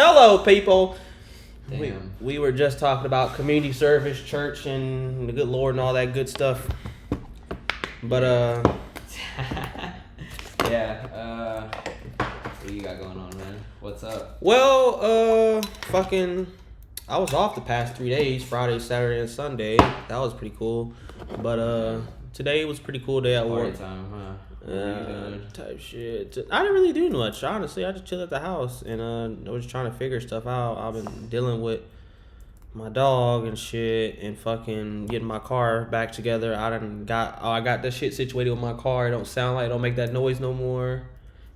Hello, people. Damn. We were just talking about community service, church, and the good Lord and all that good stuff. But yeah. What you got going on, man? What's up? well, I was off the past 3 days, Friday, Saturday, and Sunday. That was pretty cool. But today was a pretty cool day at work. Party time, huh? What are you doing? Type shit. I didn't really do much, honestly. I just chilled at the house and I was trying to figure stuff out. I've been dealing with my dog and shit and fucking getting my car back together. I got that shit situated with my car. It don't sound like it don't make that noise no more.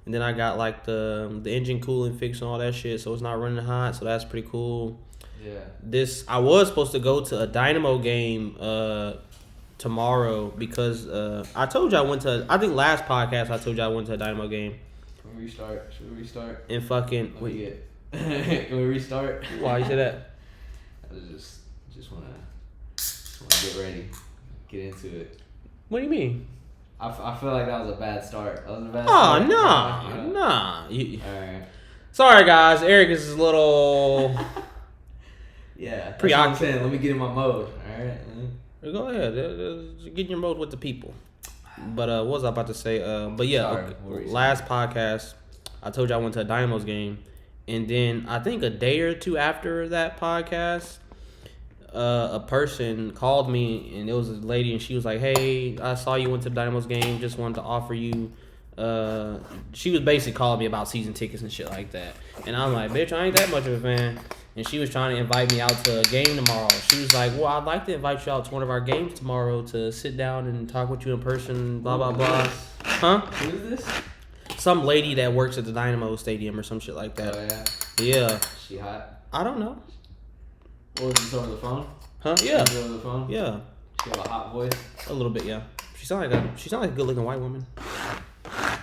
And then I got like the engine cooling fixed and all that shit, so it's not running hot, so that's pretty cool. Yeah. I was supposed to go to a Dynamo game tomorrow because I told you I think last podcast I told you I went to a Dynamo game. Can we restart? Should we restart? And fucking Let me get. Can we restart? Why you say that? I just wanna get ready, get into it. What do you mean? I feel like that was a bad start. That was a bad Oh start. nah. Alright. Sorry guys, Eric is a little. Yeah. That's what I'm Preoccupied. saying. Let me get in my mode. Alright. Go ahead, get in your mode with the people. But what was I about to say? But yeah, Sorry, okay, what were you last podcast, I told you I went to a Dynamo's game, and then I think a day or two after that podcast, a person called me, and it was a lady, and she was like, "Hey, I saw you went to the Dynamo's game. Just wanted to offer you." She was basically calling me about season tickets and shit like that, and I'm like, "Bitch, I ain't that much of a fan." And she was trying to invite me out to a game tomorrow. She was like, "Well, I'd like to invite you out to one of our games tomorrow to sit down and talk with you in person, blah, blah, blah." Huh? Who is this? Some lady that works at the Dynamo Stadium or some shit like that. Oh, Yeah. yeah. She hot? I don't know. What was this over the phone? Huh? Yeah. Was it over the phone? Yeah. She have a hot voice? A little bit, yeah. She sounds like a good looking white woman.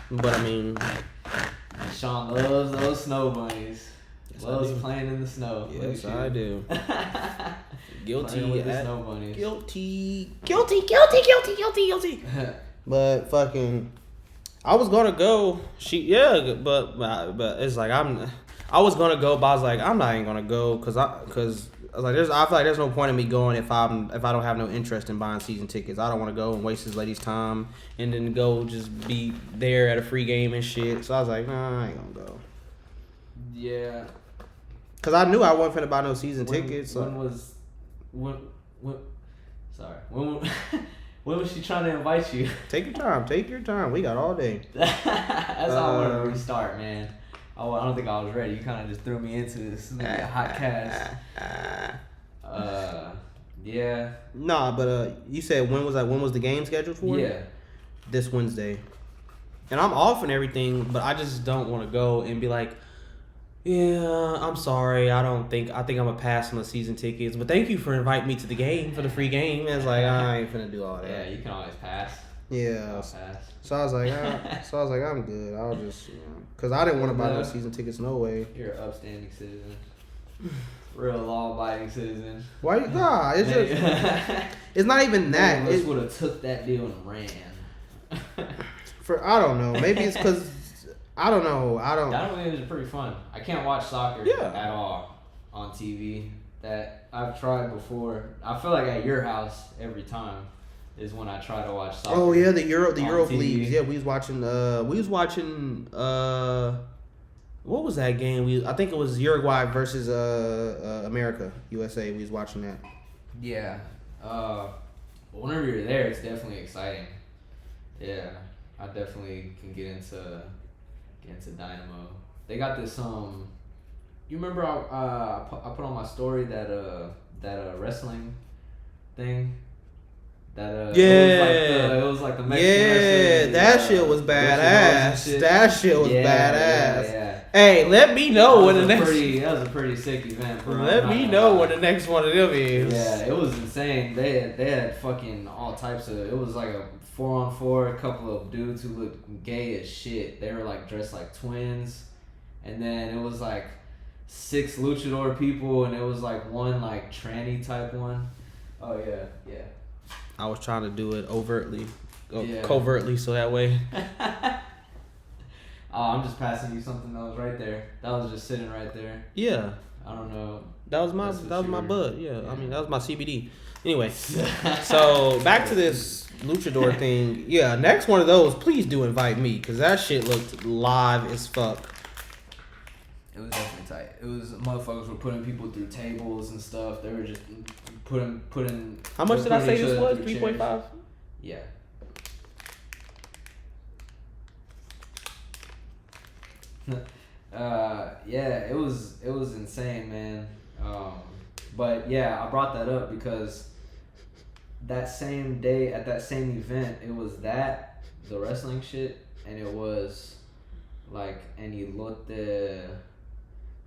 But I mean, Sean loves those snow bunnies. Yes, I Loves do. playing in the snow. yes, I do. Guilty. Playing with the snow bunnies. Guilty. But fucking, I was gonna go. But it's like I was gonna go, but I was like, I'm not even gonna go because I was like, I feel like there's no point in me going if I don't have no interest in buying season tickets. I don't want to go and waste this lady's time and then go just be there at a free game and shit. So I was like, nah, I ain't gonna go. Yeah. Cause I knew I wasn't finna buy no season tickets. So. When was she trying to invite you? Take your time. We got all day. That's how I wanted to restart, man. I don't think I was ready. You kind of just threw me into this hot cast. Yeah. Nah, but you said when was the game scheduled for? Yeah. This Wednesday. And I'm off and everything, but I just don't want to go and be like, yeah, I'm sorry. I think I'm gonna pass on the season tickets, but thank you for inviting me to the game for the free game. And it's like I ain't finna do all that. Yeah, you can always pass. Yeah. I'll pass. So I was like, I'm good. I'll just, cause I didn't want to buy no season tickets, no way. You're an upstanding citizen. Real law-abiding citizen. Why? Nah, it's just, it's not even that. It It, would have took that deal and ran. I don't know. Maybe it's cause I don't know. Dynamo games are pretty fun. I can't watch soccer at all on TV. That I've tried before. I feel like at your house every time is when I try to watch soccer. Oh yeah, the Euro TV. leagues. Yeah, we was watching. What was that game? I think it was Uruguay versus America, USA. We was watching that. Yeah. Whenever you're there, it's definitely exciting. Yeah, I definitely can get into Dynamo. They got this you remember I put on my story that wrestling thing. That it was like the Mexican wrestling. That shit was badass. Shit. That shit was badass. Yeah. Hey, let me know when the next. That was a pretty sick event. Let me know when the next one of them is. Yeah, it was insane. They had fucking all types of. It was like a 4-on-4. A couple of dudes who looked gay as shit. They were like dressed like twins, and then it was like 6 luchador people, and it was like one like tranny type one. Oh yeah. I was trying to do it overtly, Yeah. covertly, so that way. Oh, I'm just passing you something that was right there. That was just sitting right there. Yeah. I don't know. That was my That's what my you bud. were- Yeah. yeah. I mean, that was my CBD. Anyway, so back to this luchador thing. Yeah, next one of those, please do invite me because that shit looked live as fuck. It was definitely tight. It was motherfuckers were putting people through tables and stuff. They were just putting. How much did I say putting each this other was? through 3.5. chairs. Yeah. Yeah, it was insane, man. But yeah, I brought that up because that same day at that same event, it was the wrestling shit, and it was like an elote.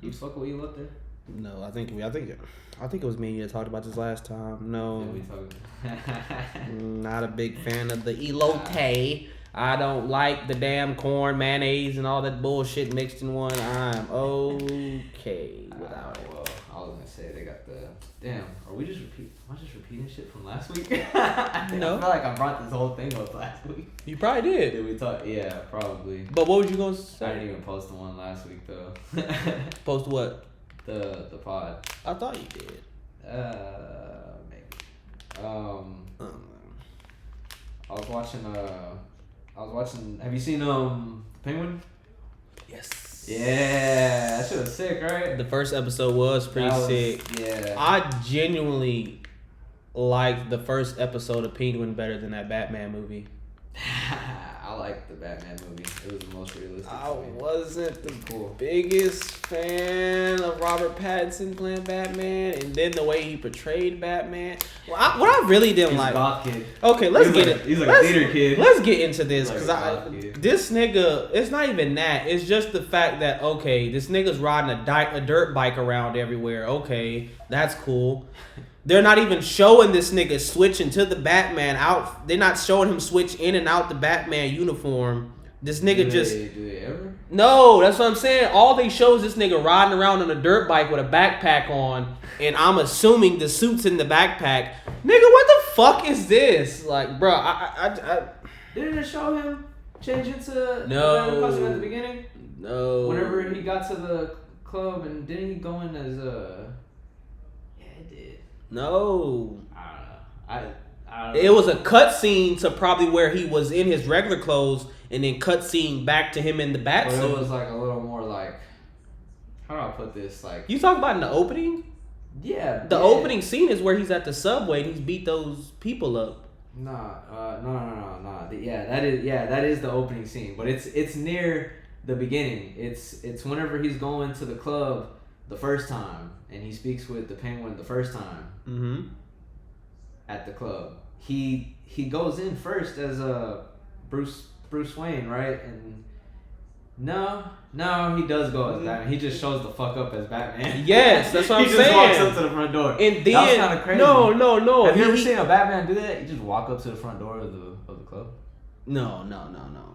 You fuck with elote? No, I think it was me and you that talked about this last time. No, Yeah, we talking. not a big fan of the elote. I don't like the damn corn, mayonnaise, and all that bullshit mixed in one. I'm okay without it. Well, I was gonna say they got the damn. Am I just repeating shit from last week? I No. feel like I brought this whole thing up last week. You probably did. Did we talk? Yeah, probably. But what was you gonna I say? didn't even post the one last week though. Post what? the pod. I thought you did. Maybe. I was watching. Have you seen Penguin? Yes. Yeah, that shit was sick, right? The first episode was pretty That was- sick. Yeah. I genuinely liked the first episode of Penguin better than that Batman movie. I like the Batman movie. It was the most realistic. I to me. wasn't the Cool. biggest fan of Robert Pattinson playing Batman, and then the way he portrayed Batman. Well, what I really didn't He's a like. goth kid. Okay, let's He's get like it. he's like let's, a theater kid. Let's get into this Like because a goth kid. this nigga. It's not even that. It's just the fact that okay, this nigga's riding a dirt bike around everywhere. Okay, that's cool. They're not even showing this nigga switching to the Batman out. They're not showing him switch in and out the Batman uniform. This nigga Do they ever? No, that's what I'm saying. All they show is this nigga riding around on a dirt bike with a backpack on, and I'm assuming the suit's in the backpack. Nigga, what the fuck is this? Like, bro, I Didn't it show him change into No. the costume at the beginning? no. Whenever he got to the club, and didn't he go in as a? Yeah, it did. No. I don't know. It was a cut scene to probably where he was in his regular clothes, and then cut scene back to him in the bat But it suit. was like a little more like. How do I put this? Like. You talk about in the opening? Yeah. The yeah. opening scene is where he's at the subway and he's beat those people up. No. Yeah, that is the opening scene, but it's near the beginning. It's whenever he's going to the club the first time, and he speaks with the Penguin the first time Mm-hmm. at the club. He goes in first as a Bruce Wayne, right? And no, he does go as Batman. He just shows the fuck up as Batman. Yes, that's what I'm He just walks saying. up to the front door. And that was then kind of crazy. no. Have you ever He- seen a Batman do that? You just walk up to the front door of the club. No.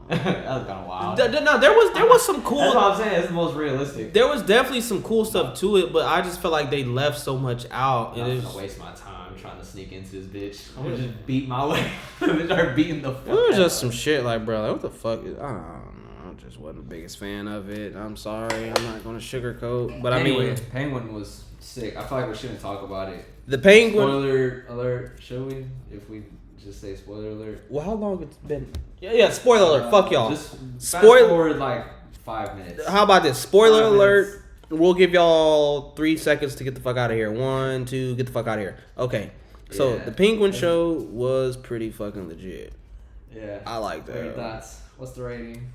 That was kind of wild. No, there was some cool. That's what I'm saying. It's the most realistic. There was definitely some cool stuff to it, but I just felt like they left so much out. I'm And not it's, gonna waste my time trying to sneak into this bitch. I'm gonna just beat my way. I'm gonna start beating the fuck it was out just of some shit like, bro, like, what the fuck? I don't know. I just wasn't the biggest fan of it. I'm sorry. I'm not gonna sugarcoat, but Anyway, I mean, Penguin was sick. I feel like we shouldn't talk about it. the Penguin. Spoiler alert. Should we? If we just say spoiler alert. Well, how long it's been? Yeah. Spoiler alert. Fuck y'all. Just fast Spoil- forward like 5 minutes. How about this? Spoiler 5 alert. minutes. We'll give y'all 3 seconds to get the fuck out of here. 1, 2, get the fuck out of here. Okay. So Yeah. the Penguin show was pretty fucking legit. Yeah. I like What are your that. thoughts? What's the rating?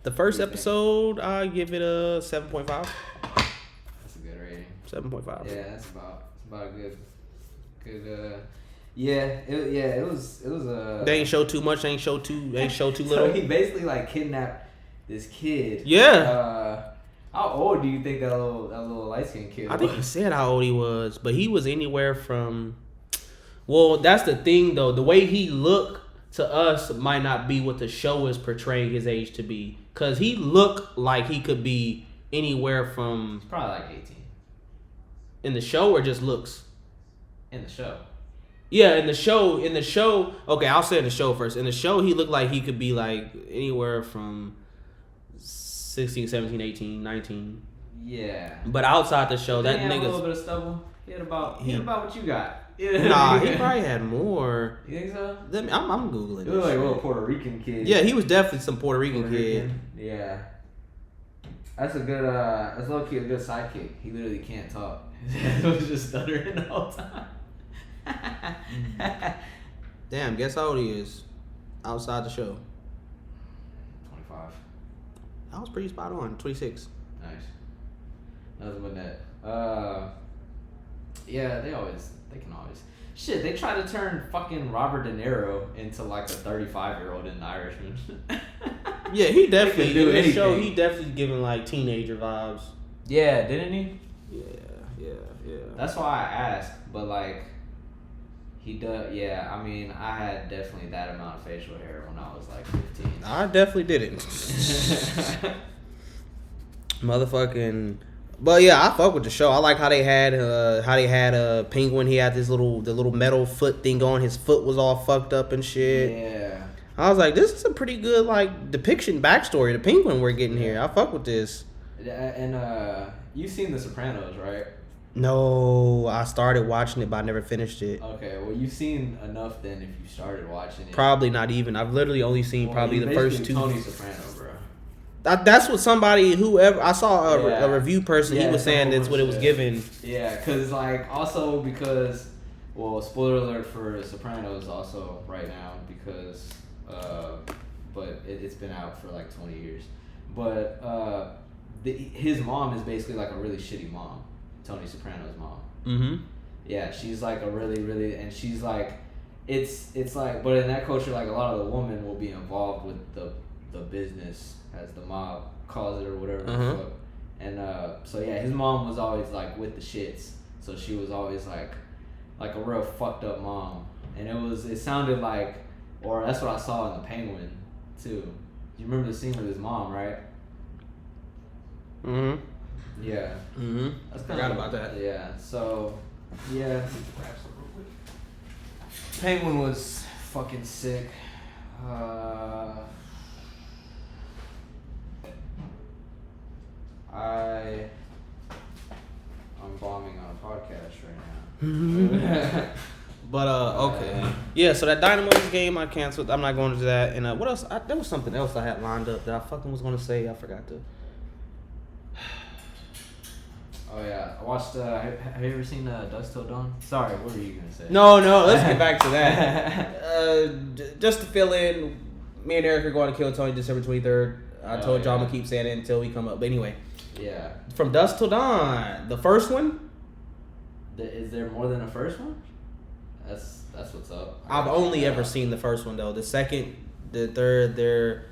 The first What do you think? episode, I give it a 7.5. That's a good rating. 7.5. Yeah, that's about a good. It was They ain't show too much. They ain't show too So little. he basically like kidnapped this kid. Yeah. How old do you think that little light skinned kid I think he was? said how old he was, but he was anywhere from. Well, that's the thing though. The way he looked to us might not be what the show is portraying his age to be, cause he looked like he could be anywhere from Probably like 18 in the show or just looks. in the show. Yeah, in the show. Okay, I'll say in the show first. In the show, he looked like he could be like anywhere from 16, 17, 18, 19. Yeah. But outside the show, that He had a little nigga's... bit of stubble. He had about what you got. Nah, he probably had more. You think so? I'm Googling He was like this a little shit. Puerto Rican kid. Yeah, he was definitely some Puerto Rican kid. Yeah. That's a good, that's low key a good sidekick. He literally can't talk. He was just stuttering the whole time. Damn, guess how old he is outside the show? 25. I was pretty spot on. 26. Nice. Nothing but that. Yeah, they can always. Shit, they try to turn fucking Robert De Niro into like a 35-year-old in The Irishman. Yeah, he definitely He could do in the show. anything. He definitely giving like teenager vibes. Yeah, didn't he? Yeah. That's why I asked, but like, he does. Yeah, I mean, I had definitely that amount of facial hair when I was like 15. I definitely didn't. Motherfucking. But yeah, I fuck with the show. I like how they had Penguin. He had the little metal foot thing on. His foot was all fucked up and shit. Yeah. I was like, this is a pretty good like depiction backstory. The Penguin we're getting here. I fuck with this. And you've seen The Sopranos, right? No, I started watching it, but I never finished it. Okay, well, you've seen enough then if you started watching it. Probably not even. I've literally only seen probably he's the first basically two. Tony Soprano, bro. That's what whoever I saw Yeah. a review person. He Yeah, was saying that's what it was yeah. given. Yeah, because well, spoiler alert for Sopranos also right now because, but it's been out for like 20 years. But his mom is basically like a really shitty mom, Tony Soprano's mom. Mm-hmm. Yeah, she's like a really, and she's like, it's like, but in that culture, like a lot of the women will be involved with the business, as the mob calls it or whatever the fuck. And so yeah, his mom was always like with the shits, so she was always like a real fucked up mom, and it sounded like, or that's what I saw in The Penguin too. You remember the scene with his mom, right? Mm-hmm. Yeah. Mm-hmm. That's Forgot about that. Yeah. So, yeah. Penguin was fucking sick. I'm bombing on a podcast right now. But okay, yeah. So that Dynamo's game I canceled. I'm not going to do that. And what else? There was something else I had lined up that I fucking was gonna say. I forgot to. Oh yeah, I watched. Have you ever seen Dusk Till Dawn? Sorry, what were you gonna say? No. Let's get back to that. Just to fill in, me and Eric are going to Kill Tony December 23rd. I told y'all I'm gonna keep saying it until we come up. But anyway, Yeah. From Dusk Till Dawn, the first one. Is there more than a first one? That's what's up. I've only ever seen the first one though. The second, the third,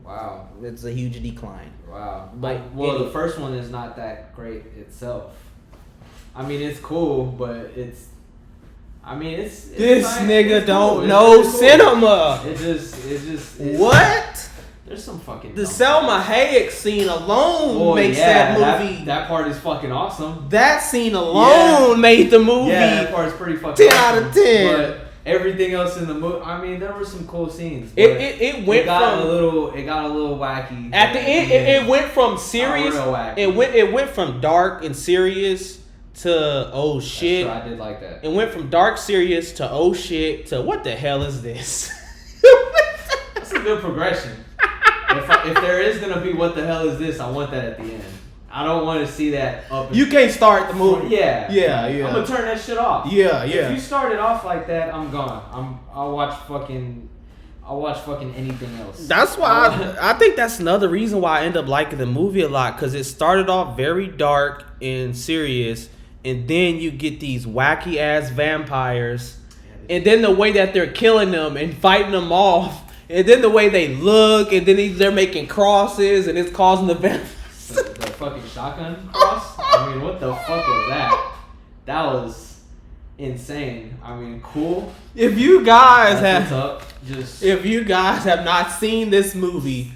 Wow. it's a huge decline. Wow. But the first one is not that great itself. I mean, it's cool, but it's This nice. nigga It's don't cool. know It's cool. cinema. It's just What? There's some fucking The dumb Selma stuff. Hayek scene alone Well, makes yeah, that movie. That part is fucking awesome. That scene alone made the movie. Yeah, that part's pretty fucking 10 out of awesome. 10. But everything else in the movie, I mean, there were some cool scenes. but It went it got from a little wacky. at the end. It went from serious. real wacky. It went from dark and serious to oh That's shit. true, I did like that. It went from dark serious to oh shit to what the hell is this? That's a good progression. If there is gonna be what the hell is this, I want that at the end. I don't want to see that up. You can't start the movie. Yeah. Yeah. I'm gonna turn that shit off. Yeah. If you start it off like that, I'm gone. I'll watch fucking anything else. That's why I think that's another reason why I end up liking the movie a lot, because it started off very dark and serious, and then you get these wacky ass vampires, and then the way that they're killing them and fighting them off, and then the way they look, and then they're making crosses, and it's causing the vampires. The fucking shotgun cross. I mean, what the fuck was that? That was insane. I mean, cool. If you guys That's have, what's up. Just if you guys have not seen this movie,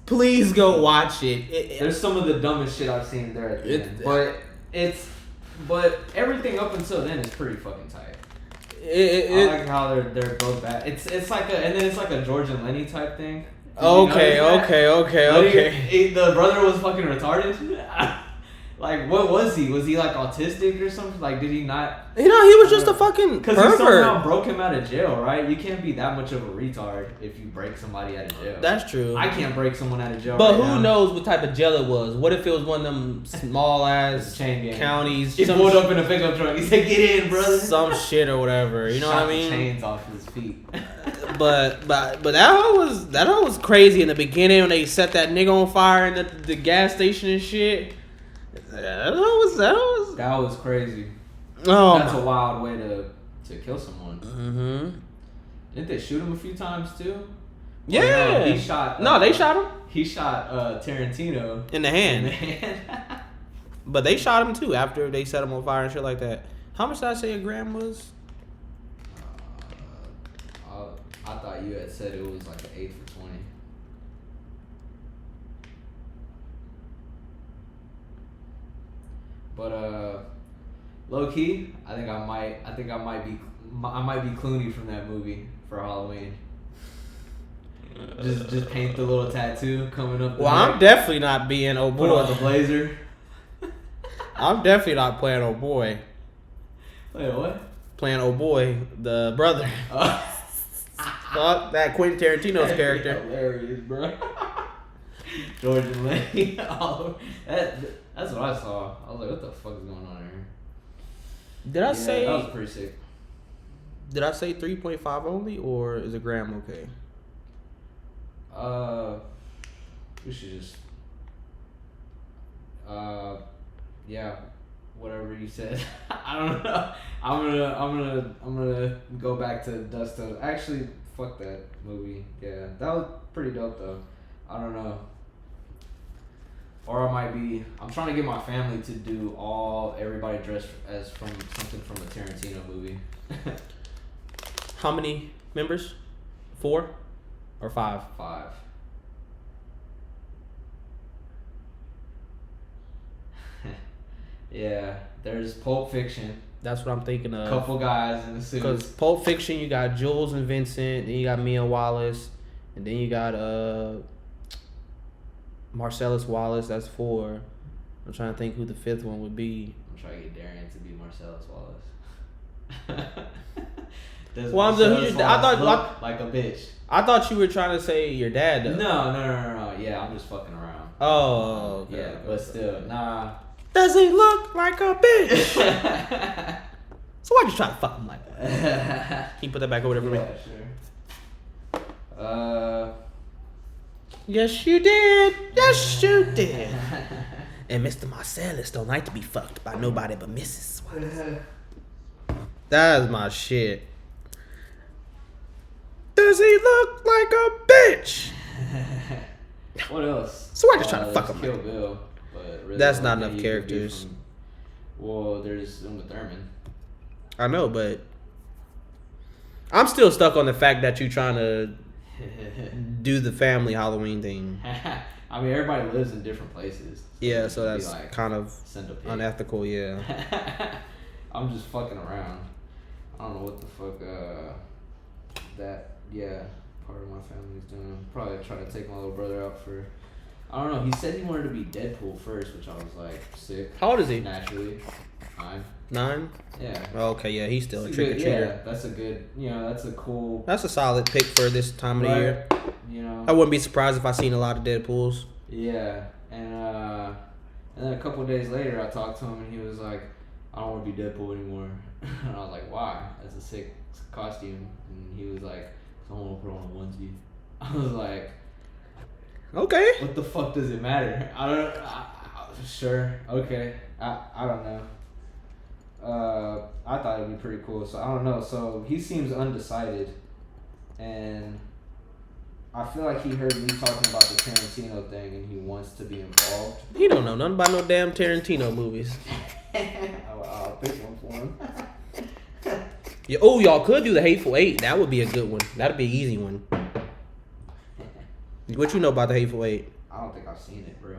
please go watch it. there's some of the dumbest shit I've seen there at the It- end. But everything up until then is pretty fucking tight. I It, like how they're both bad. It's like and then it's like a George and Lenny type thing. Okay. The brother was fucking retarded. Like, what was he? Was he like autistic or something? Like, did he not? You know, he was just a fucking because he somehow broke him out of jail, right? You can't be that much of a retard if you break somebody out of jail. That's true. I can't break someone out of jail. But right who now. knows what type of jail it was? What if it was one of them small ass chain gang counties? He pulled up in a pickup truck. He said, "Get in, brother." Some shit or whatever. You know what I mean? The chains off his feet. But that was crazy in the beginning when they set that nigga on fire in the gas station and shit. That was crazy. Oh, that's a wild way to kill someone. Mm-hmm. Didn't they shoot him a few times too? Yeah. No, he shot. No, they shot him. He shot Tarantino in the hand. But they shot him too after they set him on fire and shit like that. How much did I say a gram was? I thought you had said it was like an 8 for 20. But low key, I think I might be Clooney from that movie for Halloween. Just paint the little tattoo coming up. Well, I'm definitely not being oh boy. Put on the blazer. I'm definitely not playing oh boy. Wait, what? Playing oh boy, the brother. Fuck that Quentin Tarantino's character. Hilarious, bro. George and Lenny. That's what I saw. I was like, what the fuck is going on here? Did I say that was pretty sick. Did I say 3.5 only, or is a gram okay? We should just yeah, whatever you said. I don't know. I'm gonna go back to Dust Till. Actually, fuck that movie. Yeah, that was pretty dope though. I don't know. Or I might be. I'm trying to get my family to do everybody dressed as from something from a Tarantino movie. How many members? 4 or 5? 5. Yeah, there's Pulp Fiction. That's what I'm thinking of. Couple guys in the suits. Because Pulp Fiction, you got Jules and Vincent, then you got Mia Wallace, and then you got Marcellus Wallace. That's 4. I'm trying to think who the 5th one would be. I'm trying to get Darian to be Marcellus Wallace. Well, I thought look like a bitch. I thought you were trying to say your dad though. No. Yeah, I'm just fucking around. Oh, okay. Yeah, but still, nah. Does he look like a bitch? So why'd you try to fuck him like that? Can you put that back over there for me? Yeah, sure. Yes, you did. Yes, you did. And Mr. Marcellus don't like to be fucked by nobody but Mrs. Wallace. That's my shit. Does he look like a bitch? What else? So I just trying to fuck him. Kill Bill, but really that's not enough characters. Well, there's Uma Thurman. I know, but I'm still stuck on the fact that you trying to do the family Halloween thing. I mean, everybody lives in different places. Yeah, so that's like, kind of unethical. Yeah. I'm just fucking around. I don't know what the fuck part of my family's doing. Probably try to take my little brother out for. I don't know. He said he wanted to be Deadpool first, which I was like, sick. How old is he? Naturally, 9. 9? Yeah. Okay, yeah, he's still a trick or treater. Yeah, that's a good. That's a cool. That's a solid pick for this time of the year. You know. I wouldn't be surprised if I seen a lot of Deadpools. Yeah, and then a couple of days later, I talked to him and he was like, "I don't want to be Deadpool anymore." And I was like, "Why? That's a sick costume." And he was like, "I don't want to put on a onesie." I was like, "Okay. What the fuck does it matter?" Sure, okay. I don't know. I thought it'd be pretty cool, so I don't know. So he seems undecided, and I feel like he heard me talking about the Tarantino thing, and he wants to be involved. He don't know nothing about no damn Tarantino movies. I'll pick one for him. Yeah, oh, y'all could do the Hateful Eight. That would be a good one. That'd be an easy one. What you know about the Hateful Eight? I don't think I've seen it, bro.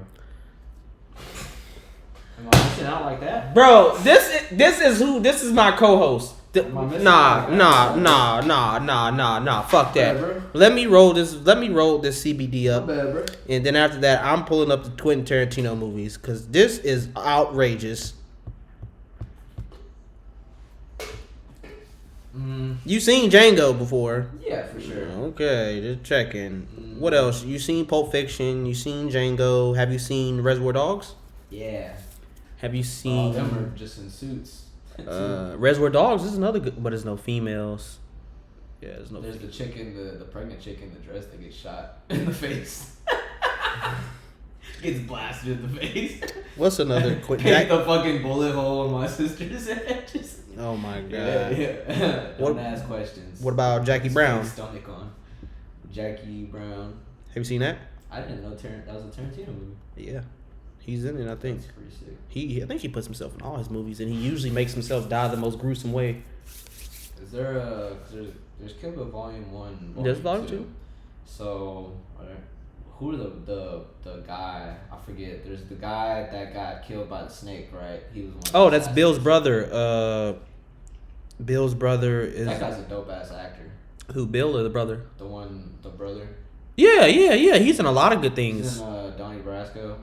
Am I missing out like that? Bro, this is my co-host. Am I missing anything? Nah. Fuck that. Bad, bro. Let me roll this CBD up, My bad, bro. and then after that, I'm pulling up the Quentin Tarantino movies because this is outrageous. You seen Django before? Yeah, for sure. Okay, just checking. What else? You seen Pulp Fiction? You seen Django? Have you seen Reservoir Dogs? Yeah. Have you All seen them are just in suits. Reservoir Dogs? Is another good, but there's no females. Yeah, there's no. There's the chick in the pregnant chick in the dress that gets shot in the face. Gets blasted in the face. What's another quick? Take the fucking bullet hole in my sister's head. Just, Oh my god. yeah. What- Don't ask questions. What about Jackie Brown? Fake Stomach on. Jackie Brown. Have you seen that? I didn't know that was a Tarantino movie. Yeah, he's in it. I think That's pretty sick. I think he puts himself in all his movies, and he usually makes himself die the most gruesome way. Is there a? Cause there's Kill Bill Volume 1. There's Volume 2. So, who are the guy? I forget. There's the guy that got killed by the snake, right? He was one of Oh, the that's assassins. Bill's brother. Bill's brother is That guy's a dope ass actor. who? Bill or the brother? The brother. Yeah. He's in a lot of good He's things. in Donnie Brasco.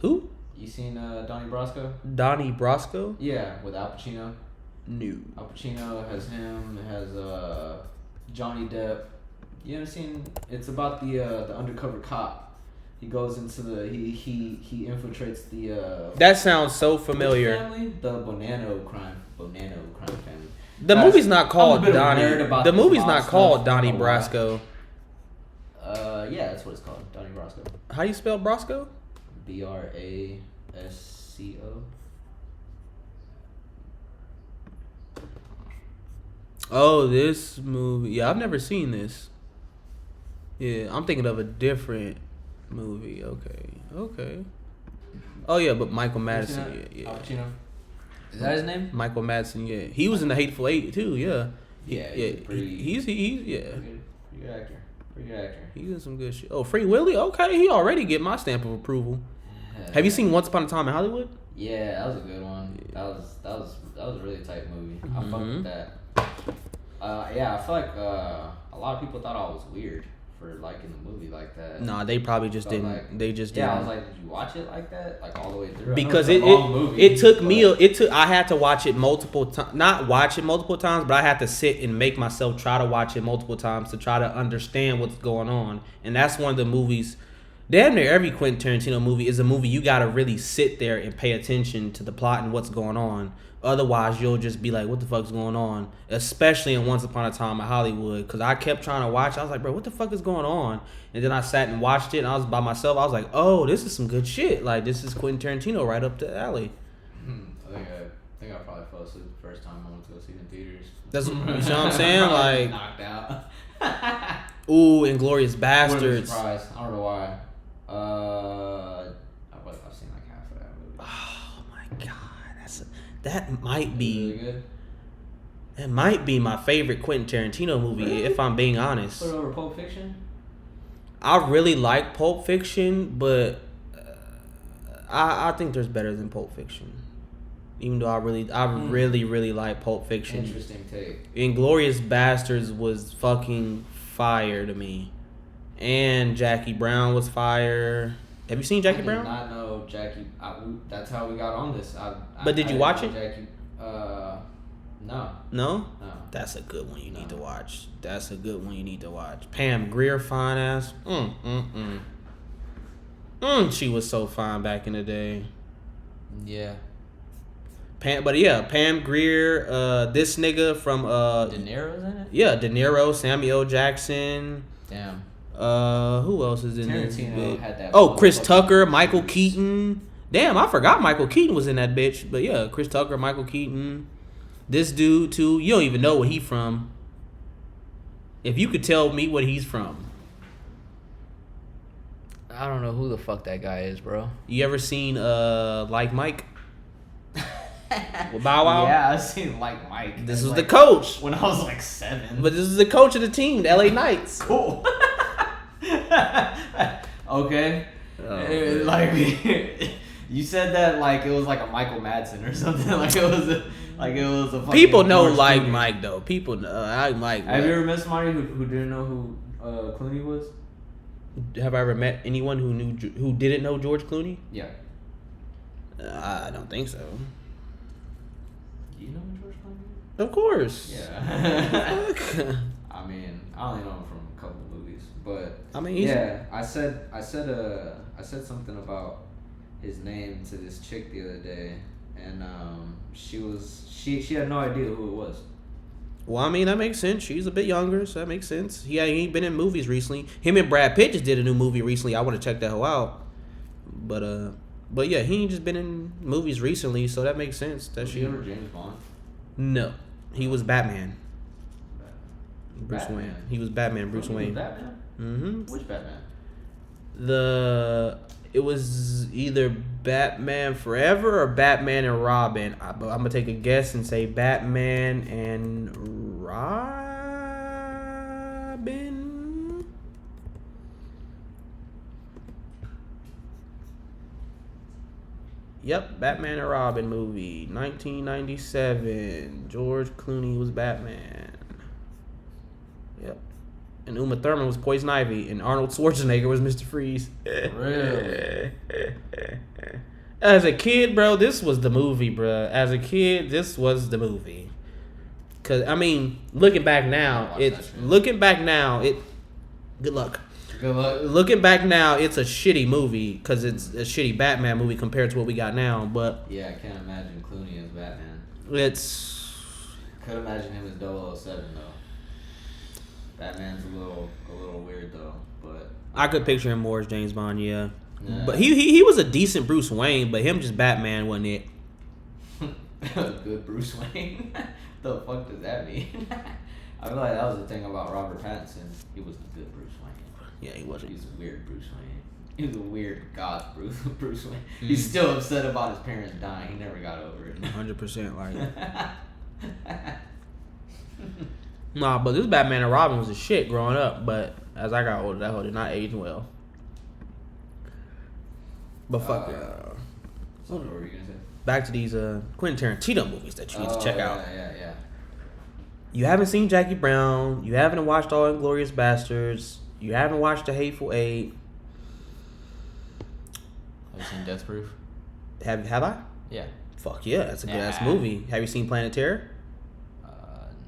Who? You seen Donnie Brasco? Donnie Brasco? Yeah, with Al Pacino. No. Al Pacino has him. Has Johnny Depp. You ever seen? It's about the undercover cop. He goes into he infiltrates the. That sounds so which familiar. family? The Bonanno crime family. The Guys, movie's not I'm a called bit of a Donnie. nerd about The this movie's mob not stuff. called I Donnie don't know why. Brasco. Yeah, that's what it's called. Donnie Brasco. How do you spell Brasco? Brasco. Oh, this movie. Yeah, I've never seen this. Yeah, I'm thinking of a different movie. Okay. Oh yeah, but Michael Madsen. Yeah. Al Pacino. Is that his name? Michael Madsen. Yeah, he was in the Hateful Eight too. Yeah. Yeah, Yeah. he's He's pretty good actor. Pretty good actor. He's in some good shit. Oh, Free Willy. Okay, he already get my stamp of approval. Have you seen Once Upon a Time in Hollywood? Yeah, that was a good one. That was a really tight movie. I fucked Mhm. with that. Yeah, I feel like a lot of people thought I was weird for liking the movie like that. Nah, they probably just Felt didn't. like- They just Yeah, didn't. I was like, did you watch it like that, like all the way through? I know Because it's a long movie, it took me but- I had to watch it multiple times, not watch it multiple times, but I had to sit and make myself try to watch it multiple times to try to understand what's going on. And that's one of the movies. Damn near every Quentin Tarantino movie is a movie you gotta really sit there and pay attention to the plot and what's going on. Otherwise, you'll just be like, "What the fuck's going on?" Especially in Once Upon a Time in Hollywood, because I kept trying to watch. I was like, "Bro, what the fuck is going on?" And then I sat and watched it, and I was by myself. I was like, "Oh, this is some good shit. Like, this is Quentin Tarantino right up the alley." I think I probably fell asleep the first time I went to go see it in theaters. That's you know what I'm saying? Like, knocked out. ooh, Inglourious Would've been Bastards. surprised. I don't know why. I've seen like half of that movie. Oh my god, that might Really be good. that might be my favorite Quentin Tarantino movie, Really? if I'm being honest. Put it over Pulp Fiction. I really like Pulp Fiction, but I think there's better than Pulp Fiction. Even though I really like Pulp Fiction. Interesting take. Inglourious Bastards was fucking fire to me, and Jackie Brown was fire. Have you seen Jackie I Brown? did not know Jackie. That's how we got on this. But did you I watch didn't it? know Jackie. No. No. No. That's a good one you need to No. watch. That's a good one you need to watch. Pam Grier, fine ass. She was so fine back in the day. Yeah. Pam Grier, this nigga from De Niro's in it. yeah, De Niro, Samuel Jackson. Damn. Who else is in this? Tarantino bitch? had that. Oh, Chris motherfucking- Tucker, Michael Keaton. Damn, I forgot Michael Keaton was in that bitch. But yeah, Chris Tucker, Michael Keaton. This dude too. You don't even know where he from. If you could tell me what he's from. I don't know who the fuck that guy is, bro. You ever seen Like Mike? With Bow Wow? Yeah, I've seen Like Mike. This That's was like the coach. when I was like 7. But this is the coach of the team, the LA Knights. Cool. Okay. Oh, man. Like You said that like it was like a Michael Madsen or something. Like it was a fucking People know George like Clooney. Mike though. People know like Mike. Have you ever met somebody who didn't know who Clooney was? Have I ever met anyone who didn't know George Clooney? Yeah. I don't think so. You know who George Clooney is? Of course. Yeah. Fuck. I mean, I only know him from a couple of movies, but I mean, he's, yeah, I said something about his name to this chick the other day, and she had no idea who it was. Well, I mean, that makes sense. She's a bit younger, so that makes sense. He ain't been in movies recently. Him and Brad Pitt just did a new movie recently. I want to check that whole out. But yeah, he ain't just been in movies recently, so that makes sense. That Was he ever James Bond? No, he was Batman. Bruce Batman. Wayne. He was Batman. Bruce Oh, he was Wayne. Batman? Mm-hmm. Which Batman? It was either Batman Forever or Batman and Robin. I'm gonna take a guess and say Batman and Robin. Yep, Batman and Robin movie, 1997. George Clooney was Batman. Yep. And Uma Thurman was Poison Ivy, and Arnold Schwarzenegger was Mr. Freeze. Really? As a kid, bro, this was the movie, bro. As a kid, this was the movie. Cause I mean, looking back now, good luck. Good luck. Looking back now, it's a shitty movie because it's a shitty Batman movie compared to what we got now. But Yeah, I can't imagine Clooney as Batman. it's Could imagine him as 007 though. Batman's a little weird though, but I could picture him more as James Bond, yeah. Yeah. But he was a decent Bruce Wayne, but him just Batman wasn't it. good Bruce Wayne. The fuck does that mean? I feel like that was the thing about Robert Pattinson. He was the good Bruce Wayne. Yeah, he wasn't. He was a weird Bruce Wayne. He was a weird goth Bruce Wayne. He's still upset about his parents dying. He never got over it. 100% like. Nah, but this Batman and Robin was a shit growing up. But as I got older, that whole did not age well. But fuck So what were you gonna say? back to these Quentin Tarantino movies that you need to check out. Yeah. You haven't seen Jackie Brown. You haven't watched All Inglourious Bastards. You haven't watched The Hateful Eight. Have you seen Death Proof? Have I? Yeah. Fuck yeah, that's a good ass Nah. movie. Have you seen Planet Terror?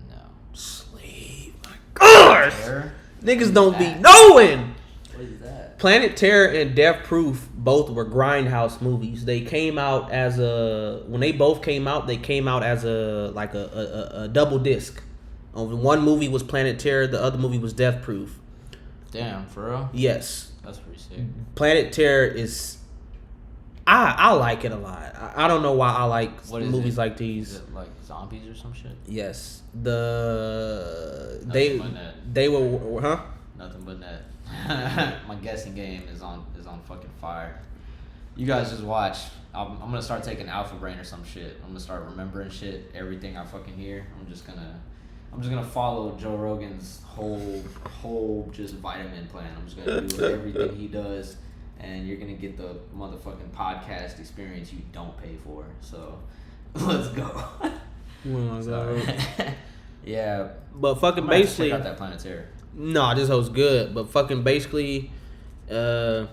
No. Sleep. My gosh! Terror? Niggas don't be knowing! What is that? Planet Terror and Death Proof both were Grindhouse movies. They came out as when they both came out, they came out as a double disc. One movie was Planet Terror, the other movie was Death Proof. Damn, for real? Yes. That's pretty sick. Planet Terror is I like it a lot. I don't know why I like What is movies it? like these. Is it like zombies or some shit? Yes. Nothing but that. They were huh? Nothing but that. My guessing game is on fucking fire. You guys just watch. I'm gonna start taking Alpha Brain or some shit. I'm gonna start remembering shit, everything I fucking hear. I'm just gonna follow Joe Rogan's whole just vitamin plan. I'm just gonna do everything he does, and you're gonna get the motherfucking podcast experience you don't pay for. So let's go. Oh my Sorry. Yeah. But fucking I'm gonna have to basically, check out that Planet Terror. no, this hoe's good. But fucking basically, I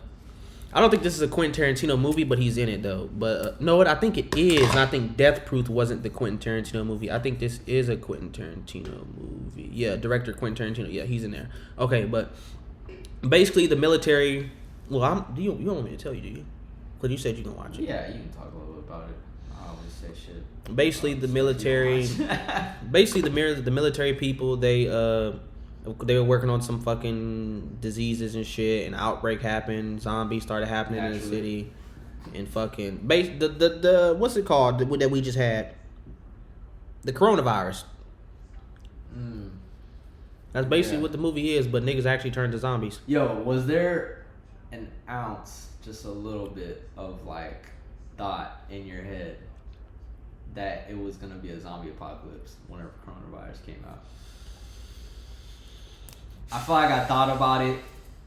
don't think this is a Quentin Tarantino movie, but he's in it though. But no, what I think it is, and I think Death Proof wasn't the Quentin Tarantino movie. I think this is a Quentin Tarantino movie. Yeah, director Quentin Tarantino. Yeah, he's in there. Okay, but basically the military. Well, you don't want me to tell you, do you? Because you said you can watch it. Yeah, you can talk a little bit about it. I always say shit. Basically, the military. Basically, the military people, they were working on some fucking diseases and shit. An outbreak happened. Zombies started happening in the city, and fucking the what's it called that we just had? The coronavirus. That's basically what the movie is, but niggas actually turned to zombies. Yo, was there an ounce, just a little bit of like thought in your head that it was gonna be a zombie apocalypse whenever coronavirus came out? I feel like I thought about it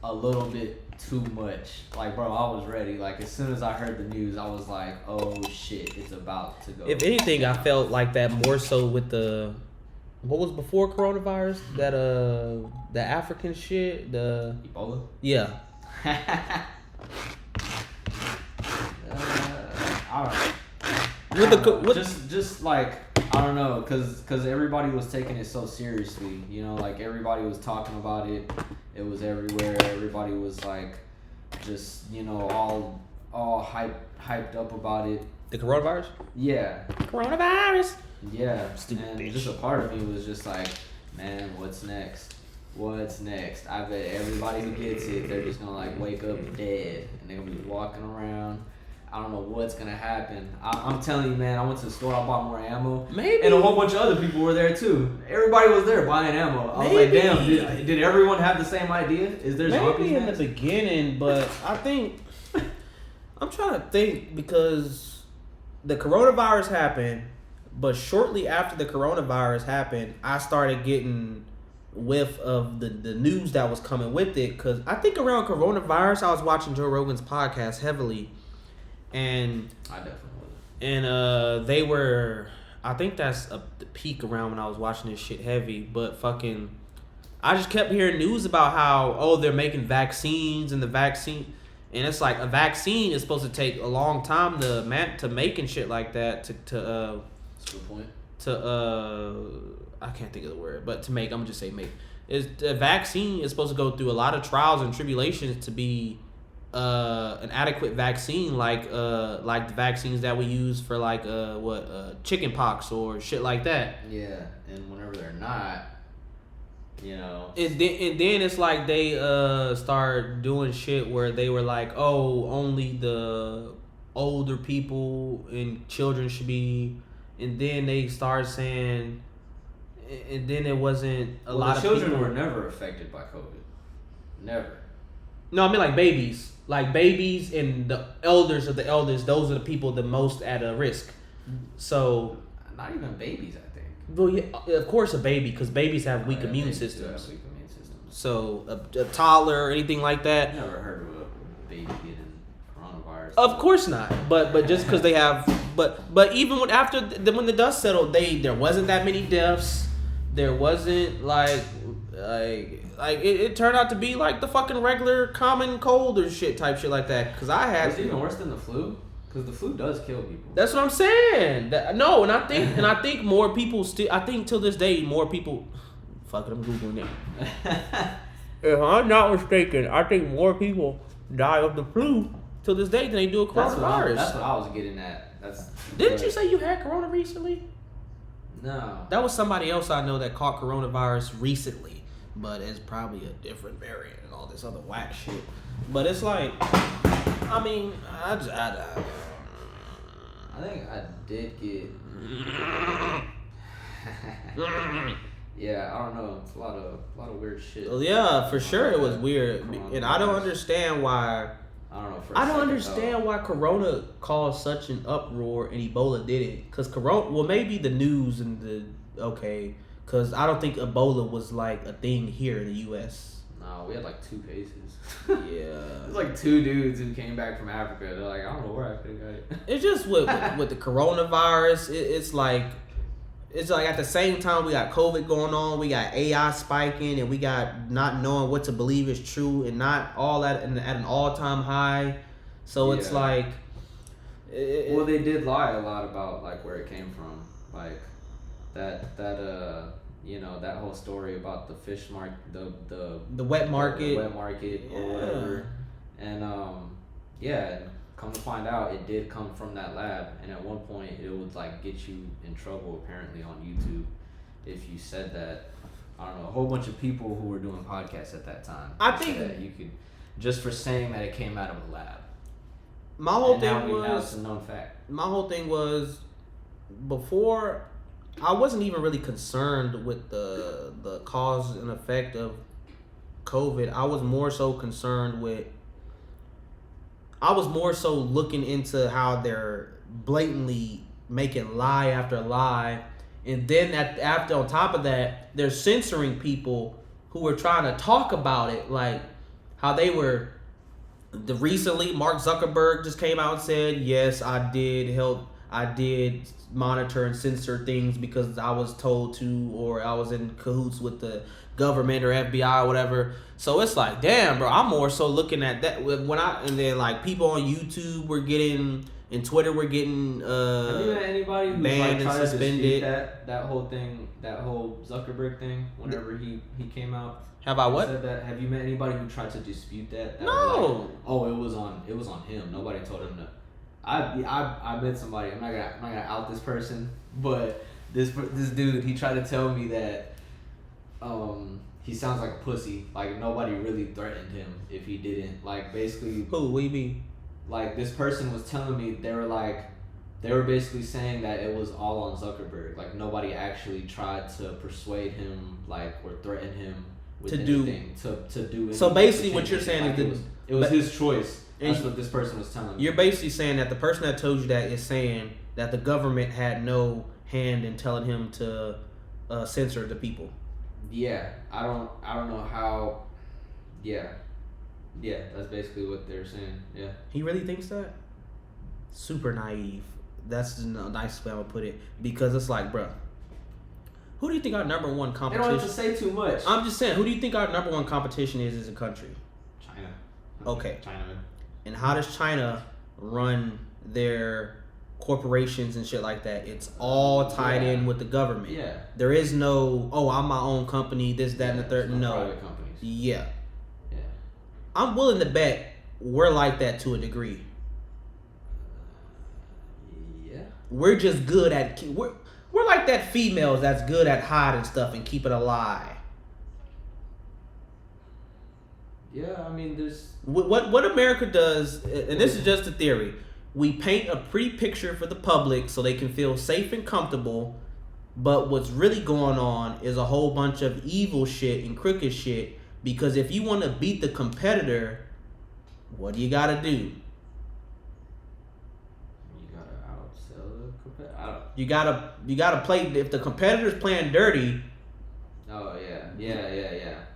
a little bit too much. Like, bro, I was ready. Like, as soon as I heard the news, I was like, oh shit, it's about to go. If anything, I felt like that more so with the what was before coronavirus, that the African shit, the Ebola. Yeah. I don't know. Just like, I don't know, cause everybody was taking it so seriously, you know, like everybody was talking about it. It was everywhere. Everybody was like, just, you know, all hyped up about it. The coronavirus. Yeah. Coronavirus. Yeah. Stupid and bitch. just a part of me was just like, man, what's next? What's next? I bet everybody who gets it, they're just gonna like wake up dead, and they're gonna be walking around. I don't know what's gonna happen. I'm telling you, man. I went to the store. I bought more ammo. Maybe. And a whole bunch of other people were there too. Everybody was there buying ammo. I was like, damn. Did everyone have the same idea? Is there zombies Maybe in next? the beginning, but I think I'm trying to think because the coronavirus happened, but shortly after the coronavirus happened, I started getting whiff of the news that was coming with it. Because I think around coronavirus, I was watching Joe Rogan's podcast heavily. And I definitely was. And they were, I think that's the peak around when I was watching this shit heavy. But fucking, I just kept hearing news about how they're making vaccines and the vaccine, and it's like a vaccine is supposed to take a long time to make and shit like that That's a good point. I can't think of the word, but to make, I'm gonna just say make. Is the vaccine is supposed to go through a lot of trials and tribulations to be an adequate vaccine, like the vaccines that we use for like chicken pox or shit like that. Yeah, and whenever they're not, you know. And then it's like they start doing shit where they were like, oh, only the older people and children should be, and then they start saying, and then it wasn't a lot of children people were never affected by COVID. Never. No, I mean like babies. Like babies and the elders of the elders, those are the people the most at a risk. So not even babies, I think. Well, yeah, of course a baby, because babies have weak immune systems. Weak immune systems. So a toddler or anything like that. I've never heard of a baby getting coronavirus. Of course not. But just because they have, but even when when the dust settled, there wasn't that many deaths. There wasn't like it turned out to be like the fucking regular common cold or shit type shit like that. Because I had. It's even worse than the flu. Because the flu does kill people. That's what I'm saying. And I think more people still. I think till this day more people. Fuck it, I'm googling it. If I'm not mistaken, I think more people die of the flu till this day than they do a coronavirus. That's what I was getting at. Didn't you say you had corona recently? No. That was somebody else I know that caught coronavirus recently, but it's probably a different variant and all this other whack shit. But it's like, I mean, I think I did get. Yeah, I don't know. It's a lot of weird shit. Well, yeah, for sure it was weird, and I don't understand why. I don't know. I don't understand why Corona caused such an uproar and Ebola didn't. Cause Corona, well, maybe the news and cause I don't think Ebola was like a thing here in the U.S. No, we had like 2 cases. Yeah, it's like 2 dudes who came back from Africa. They're like, I don't know where I could have got it. It's just with the coronavirus. It's like at the same time we got COVID going on, we got AI spiking, and we got not knowing what to believe is true, and not all at an all-time high. So it's like, well, they did lie a lot about like where it came from, like that you know, that whole story about the fish market, the wet market, or whatever, and yeah. Come to find out, it did come from that lab, and at one point, it would like get you in trouble apparently on YouTube if you said that. I don't know, a whole bunch of people who were doing podcasts at that time. I think that you could just for saying that it came out of a lab. My whole and now it's a known fact. My whole thing was before I wasn't even really concerned with the cause and effect of COVID. I was more so concerned with. I was more so looking into how they're blatantly making lie after lie, and then after on top of that, they're censoring people who were trying to talk about it, like how they were recently, Mark Zuckerberg just came out and said, yes, I did monitor and censor things because I was told to, or I was in cahoots with the government or FBI or whatever. So it's like, damn, bro, I'm more so looking at that and then like people on YouTube were getting, and Twitter were getting have you met anybody who's banned like and suspended. that whole thing, that whole Zuckerberg thing? Whenever he came out, Have I what? said that. Have you met anybody who tried to dispute that? No. Were like, oh, it was on him. Nobody told him to. I met somebody. I'm not gonna out this person, but this dude, he tried to tell me that he sounds like a pussy. Like nobody really threatened him if he didn't. Like basically, Who? What do you mean? like this person was telling me they were basically saying that it was all on Zuckerberg. Like nobody actually tried to persuade him, like, or threaten him with To do- anything to do anything. So basically to what change you're it. saying Like, is it was his choice. And That's what this person was telling me. You're basically saying that the person that told you that is saying that the government had no hand in telling him to censor the people. Yeah, I don't know how. Yeah, that's basically what they're saying. Yeah. He really thinks that? Super naive. That's the nicest way I would put it. Because it's like, bruh, who do you think our number one They competition? don't have to say too much. I'm just saying, who do you think our number one competition is as a country? China. Okay. China. And how does China run their corporations and shit like that? It's all tied in with the government. Yeah. There is no, oh, I'm my own company, this, that, and the third. there's No. Private companies. Yeah. Yeah. I'm willing to bet we're like that to a degree. Yeah. We're just good at, we're like that females that's good at hiding stuff and keep it a lie. Yeah, I mean, there's. What America does, and this is just a theory, we paint a pretty picture for the public so they can feel safe and comfortable, but what's really going on is a whole bunch of evil shit and crooked shit, because if you want to beat the competitor, what do you got to do? You gotta outsell the competitor. You gotta play, if the competitor's playing dirty, Oh yeah.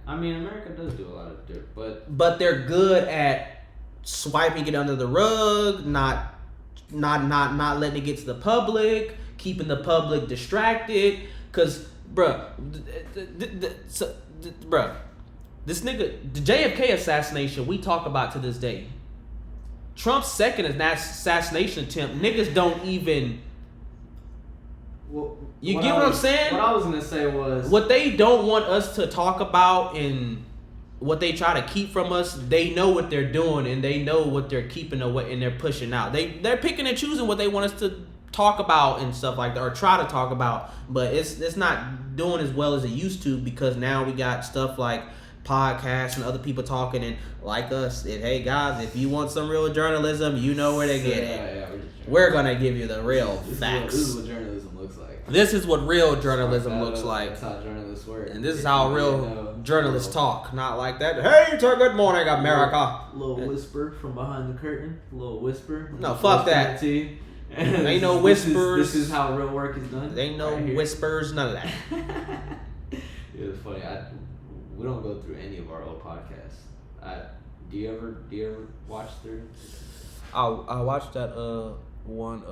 I mean, America does do a lot of dirt, but they're good at swiping it under the rug, not letting it get to the public, keeping the public distracted. Cause, bruh, this nigga, the JFK assassination we talk about to this day. Trump's second assassination attempt, niggas don't even. well, You get what I'm saying? What I was gonna say was What they don't want us to talk about and what they try to keep from us, they know what they're doing and they know what they're keeping away and they're pushing out. They're picking and choosing what they want us to talk about and stuff like that, or try to talk about, but it's not doing as well as it used to, because now we got stuff like podcasts and other people talking and like us. And hey guys, if you want some real journalism, you know where to get it. Yeah, We're gonna give you the real facts. This is what journalism looks like. This is what real journalism looks like. That's how journalists work. And this is how real journalists talk. Not like that. Hey, good morning, America. Little whisper from behind the curtain. A little whisper. No, fuck that. Ain't no whispers. This is how real work is done. There ain't no Right here. whispers, none of that. It was funny. We don't go through any of our old podcasts. Do you ever watch through? I watched that one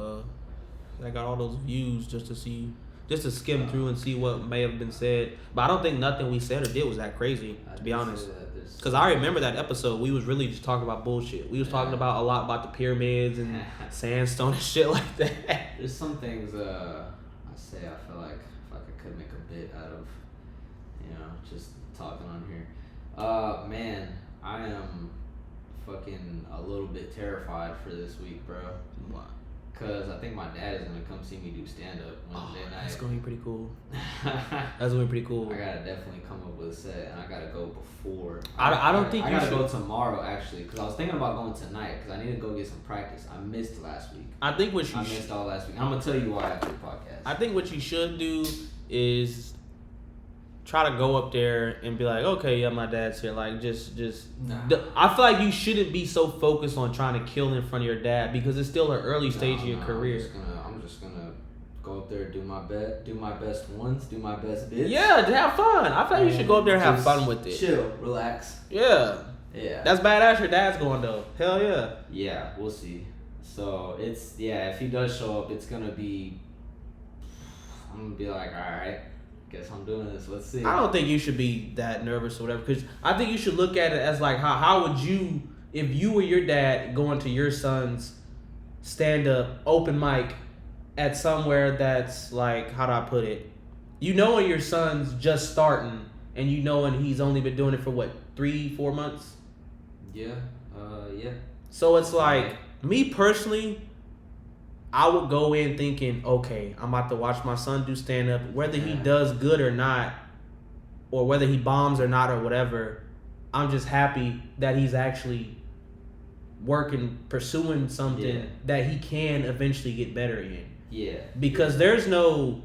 that got all those views just to skim through and see what may have been said. But I don't think nothing we said or did was that crazy, to be honest. Because I remember that episode, we was really just talking about bullshit. We was talking about a lot about the pyramids and sandstone and shit like that. There's some things I feel like if I could make a bit out of, just talking on here. Man, I am fucking a little bit terrified for this week, bro. Why? Cause I think my dad is gonna come see me do stand up Wednesday night. That's gonna be pretty cool. That's gonna be pretty cool. I gotta definitely come up with a set, and I gotta go before. I don't think I you gotta should go tomorrow actually, cause I was thinking about going tonight, cause I need to go get some practice. I missed last week. I think what I you missed all last week. I'm gonna tell you why after the podcast. I think what you should do is try to go up there and be like, okay, yeah, my dad's here. Like, I feel like you shouldn't be so focused on trying to kill in front of your dad, because it's still an early stage of your career. I'm just gonna go up there, do my best ones, do my best bits. Yeah, to have fun. I feel like you should go up there and have Just fun with it. Chill, relax. Yeah. Yeah. That's badass. Your dad's going though. Hell yeah. Yeah, we'll see. So if he does show up, it's gonna be. I'm gonna be like, all right, guess I'm doing this. Let's see. I don't think you should be that nervous or whatever, because I think you should look at it as like how would you, if you were your dad going to your son's stand up open mic at somewhere that's like, how do I put it? You know when your son's just starting and you know when he's only been doing it for what, 3-4 months? Yeah. Yeah. So it's like, me personally, I would go in thinking, okay, I'm about to watch my son do stand up, whether he does good or not, or whether he bombs or not or whatever. I'm just happy that he's actually working, pursuing something that he can eventually get better in. Yeah. Because there's no.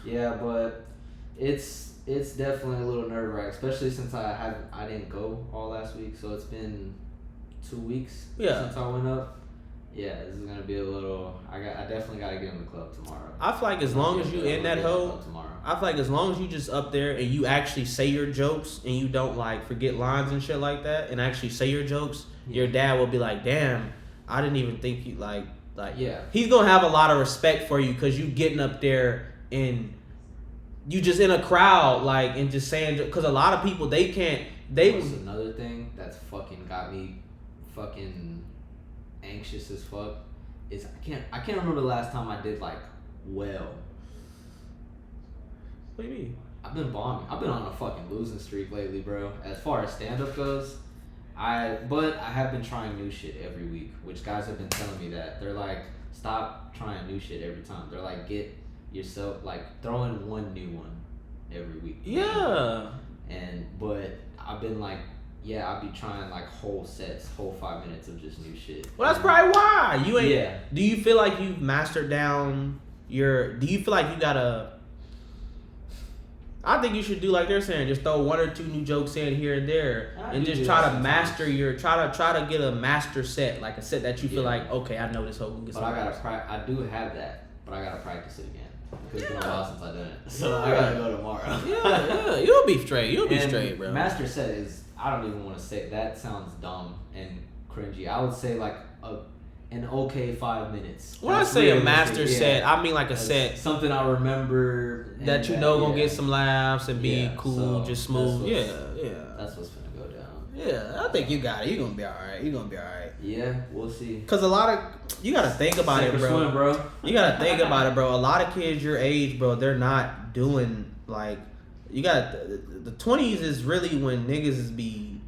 Yeah, but it's definitely a little nerve wracking, especially since I didn't go all last week, so it's been 2 weeks since I went up. Yeah, this is gonna be a little. I definitely gotta get in the club tomorrow. I feel like as long as you in that hole, I feel like as long as you just up there and you actually say your jokes and you don't like forget lines and shit like that, and actually say your jokes, your dad will be like, "Damn, I didn't even think you like." He's gonna have a lot of respect for you because you getting up there and you just in a crowd like and just saying, because a lot of people they can't. What's another thing that's fucking got me fucking anxious as fuck is I can't remember the last time I did like well. What do you mean? I've been bombing. I've been on a fucking losing streak lately, bro. As far as stand up goes, but I have been trying new shit every week, which guys have been telling me that. They're like, stop trying new shit every time. They're like, get yourself like throw in one new one every week. Yeah. But I've been like, I'll be trying like whole sets, whole 5 minutes of just new shit. Well, that's probably why you ain't. Yeah. Do you feel like you've mastered down your? Do you feel like you gotta? I think you should do like they're saying, just throw 1 or 2 new jokes in here and there, and just try to master your. Try to get a master set, like a set that you feel like, okay, I know this whole. But I do have that, but I gotta practice it again. Because it's been a while since I did it. So I gotta go tomorrow. Yeah, you'll be straight. You'll be straight, bro. Master set is, I don't even want to say, that sounds dumb and cringy. I would say like an okay 5 minutes. When I say a master set, I mean like a set. Something I remember. That you know gonna get some laughs and be cool, so just smooth. That's what's gonna go down. Yeah, I think you got it. You're gonna be alright. You're gonna be alright. Yeah, we'll see. Cause a lot of, you gotta think about it, bro. Swim, You gotta think about it, bro. A lot of kids your age, bro, they're not doing like, you got the 20s is really when niggas be,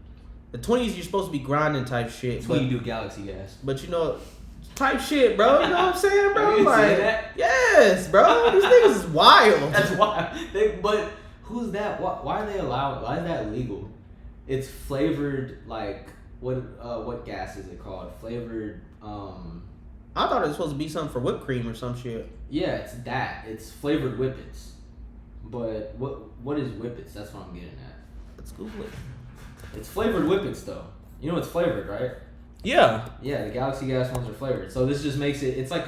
the 20s you're supposed to be grinding type shit. That's when you do Galaxy Gas. But you know, type shit, bro. You know what I'm saying, bro? You like, that? Yes, bro. These niggas is wild. That's why. But who's that? Why are they allowed? Why is that legal? It's flavored like. What gas is it called? Flavored. I thought it was supposed to be something for whipped cream or some shit. Yeah, it's that. It's flavored Whippets. But what is Whippets? That's what I'm getting at. Let's Google it. It's flavored Whippets though. You know it's flavored, right? Yeah. Yeah, the Galaxy Gas ones are flavored. So this just makes it. It's like,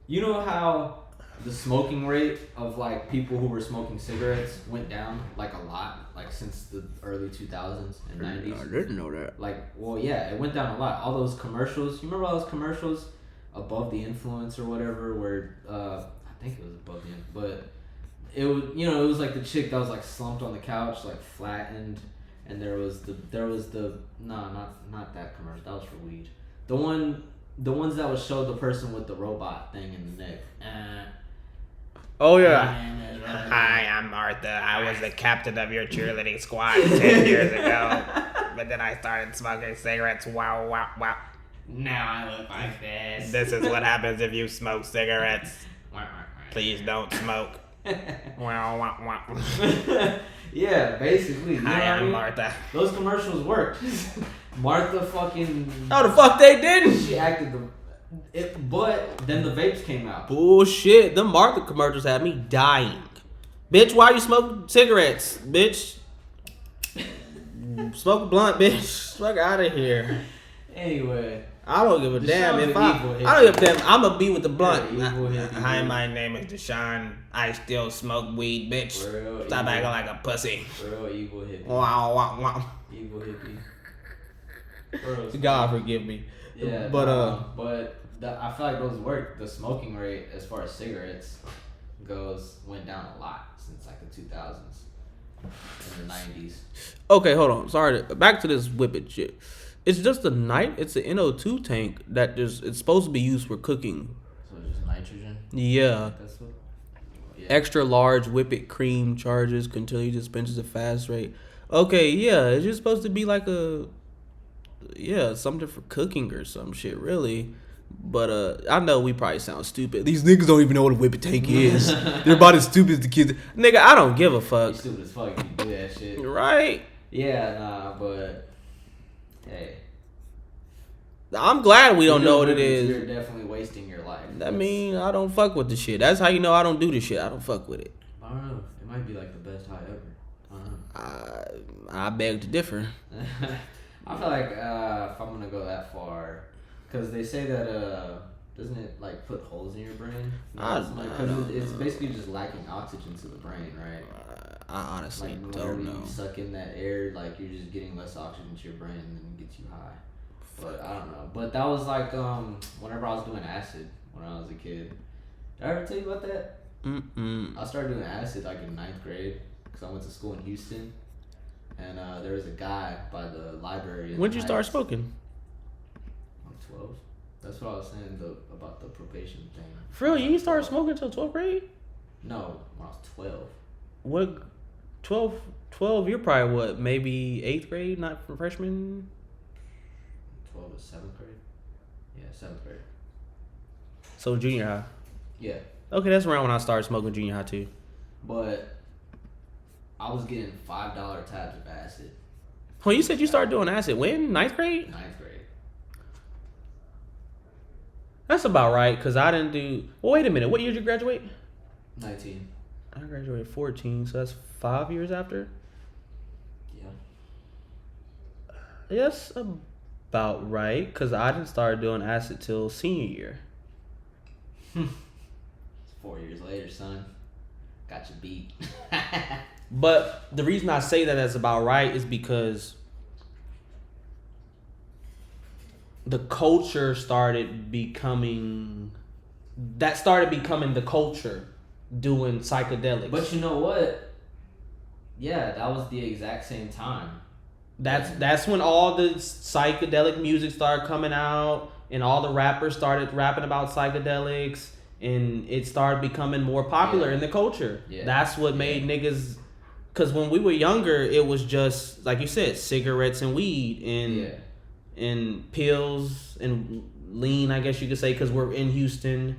you know how the smoking rate of like people who were smoking cigarettes went down like a lot, like since the early 2000s and 90s. I didn't know that. Like, well, yeah, it went down a lot. All those commercials. You remember all those commercials, Above the Influence or whatever, where I think it was Above the Influence, but it was, you know, it was like the chick that was like slumped on the couch, like flattened, and there was the not that commercial. That was for weed. The ones that would show the person with the robot thing in the neck. Oh yeah. Hi, I'm Martha. I was the captain of your cheerleading squad 10 years ago, but then I started smoking cigarettes. Wow, wow, wow. Now I look like this. This is what happens if you smoke cigarettes. Please don't smoke. Wow, wow, wow. Yeah, basically. Hi, I'm Martha. Those commercials worked. Martha fucking. No, the fuck they didn't. She acted but then the vapes came out. Bullshit. The Martha commercials had me dying. Bitch, why you smoking cigarettes? Bitch. Smoke a blunt, bitch. Fuck out of here. Anyway, I don't give a damn Deshaun's if an I. evil hippie. I don't give a damn. I'ma be with the blunt. Yeah, evil hippie, Hi, dude. my name is Deshaun. I still smoke weed, bitch. Real Stop evil. acting like a pussy. Real evil hippie. Wow, wow, wow. Evil hippie. Real God forgive me. Yeah, But I feel like those work. The smoking rate, as far as cigarettes went down a lot since like the 2000s and the 90s. Okay, hold on. Sorry. Back to this whippet shit. It's just a night. It's an NO2 tank that it's supposed to be used for cooking. So it's just nitrogen. Yeah. That's what. Yeah. Extra large whippet cream charges continue dispenses at fast rate. Okay, yeah, it's just supposed to be like something for cooking or some shit, really. But I know we probably sound stupid. These niggas don't even know what a whippet tank is. They're about as stupid as the kids. Nigga, I don't give a You fuck. stupid as fuck if you do that shit. Right? Yeah, nah, but hey. I'm glad we don't know what it You're is. definitely wasting your life. I mean, I don't fuck with the shit. That's how you know I don't do the shit. I don't fuck with it. I don't know. It might be like the best high ever. I don't know. I beg to differ. I feel like if I'm gonna go that far, because they say that doesn't it like put holes in your brain? Because it's basically just lacking oxygen to the brain, right? I honestly Like whenever don't know. you suck in that air, like you're just getting less oxygen to your brain, and then it gets you high. But I don't know. But that was like whenever I was doing acid when I was a kid. Did I ever tell you about that? I started doing acid like in 9th grade because I went to school in Houston, and there was a guy by the library. When'd you start smoking? I'm 12. That's what I was saying about the probation thing. For real, you didn't start smoking until 12th grade? No, when I was 12. What? 12, you're probably what? Maybe 8th grade, not for freshman? 12 is 7th grade. Yeah, 7th grade. So junior high. Yeah, Okay, that's around when I started smoking junior high too. but I was getting $5 tabs of acid. Oh, you said you started doing acid when? 9th grade? 9th grade. That's about right, because I didn't do... Well, wait a minute. What year did you graduate? 19. I graduated 14, so that's 5 years after? Yeah. That's about right, because I didn't start doing acid till senior year. It's 4 years later, son. Got you beat. But the reason I say that that's about right is because the culture started becoming the culture doing psychedelics. But you know what? Yeah, that was the exact same time. That's when all the psychedelic music started coming out and all the rappers started rapping about psychedelics and it started becoming more popular in the culture. Yeah. That's what made niggas... Because when we were younger, it was just, like you said, cigarettes and weed and pills and lean, I guess you could say, because we're in Houston.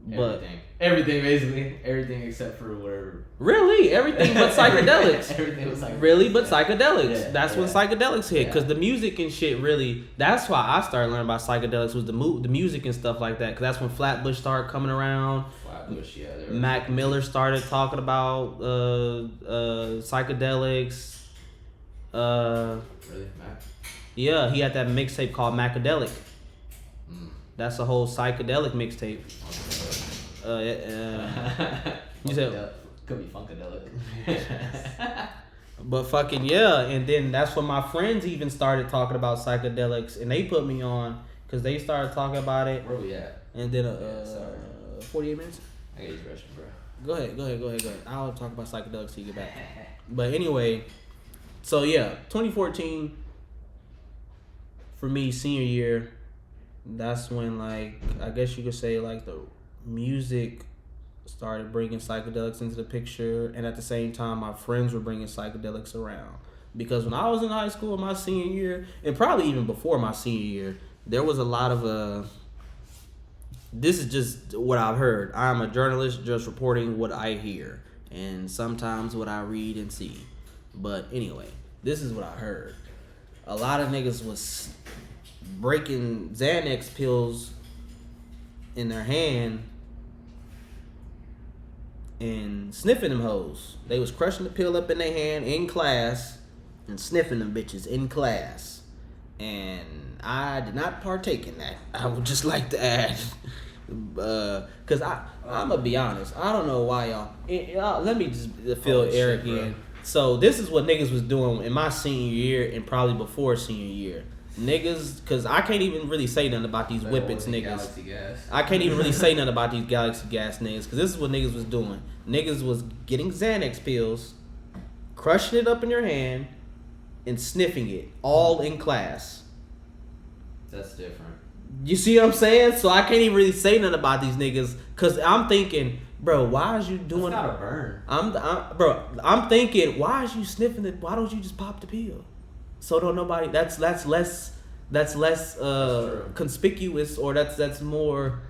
But Everything, basically. Everything except for whatever. really, everything but psychedelics. Everything was like... Really, but psychedelics. Yeah, That's when yeah. psychedelics hit. Because Yeah. the music and shit really... That's why I started learning about psychedelics was the music and stuff like that. Because that's when Flatbush started coming around. Flatbush, yeah. Mac Miller started talking about psychedelics. Really, Mac? Yeah, he had that mixtape called Macadelic. Mm. That's a whole psychedelic mixtape. You said, Could be Funkadelic. but fucking yeah, and then that's when my friends even started talking about psychedelics, and they put me on because they started talking about it. Where we at? And then Sorry. 48 minutes. I gotta use the restroom, bro. Go ahead. I'll talk about psychedelics till you get back. But anyway, so yeah, 2014 for me, senior year, that's when, like, I guess you could say, like, the music started bringing psychedelics into the picture, and at the same time, my friends were bringing psychedelics around. Because when I was in high school, my senior year, and probably even before my senior year, there was a lot of this is just what I've heard. I'm a journalist just reporting what I hear and sometimes what I read and see. But anyway, this is what I heard. A lot of niggas was breaking Xanax pills in their hand and sniffing them hoes. They was crushing the pill up in their hand in class and sniffing them bitches in class. and I did not partake in that. I would just like to add, cause I'm gonna be honest. I don't know why y'all. Let me just fill Eric in. So this is what niggas was doing in my senior year and probably before senior year. Niggas, cause I can't even really say nothing about these whippets niggas. Galaxy Gas. I can't even really say nothing about these Galaxy Gas niggas, cause this is what niggas was doing. Niggas was getting Xanax pills, crushing it up in your hand, and sniffing it all in class. That's different. You see what I'm saying? So I can't even really say nothing about these niggas, cause I'm thinking, bro, why is you doing? That's not a burn. I'm thinking, why is you sniffing it? Why don't you just pop the pill? So don't nobody. That's less conspicuous, or that's more.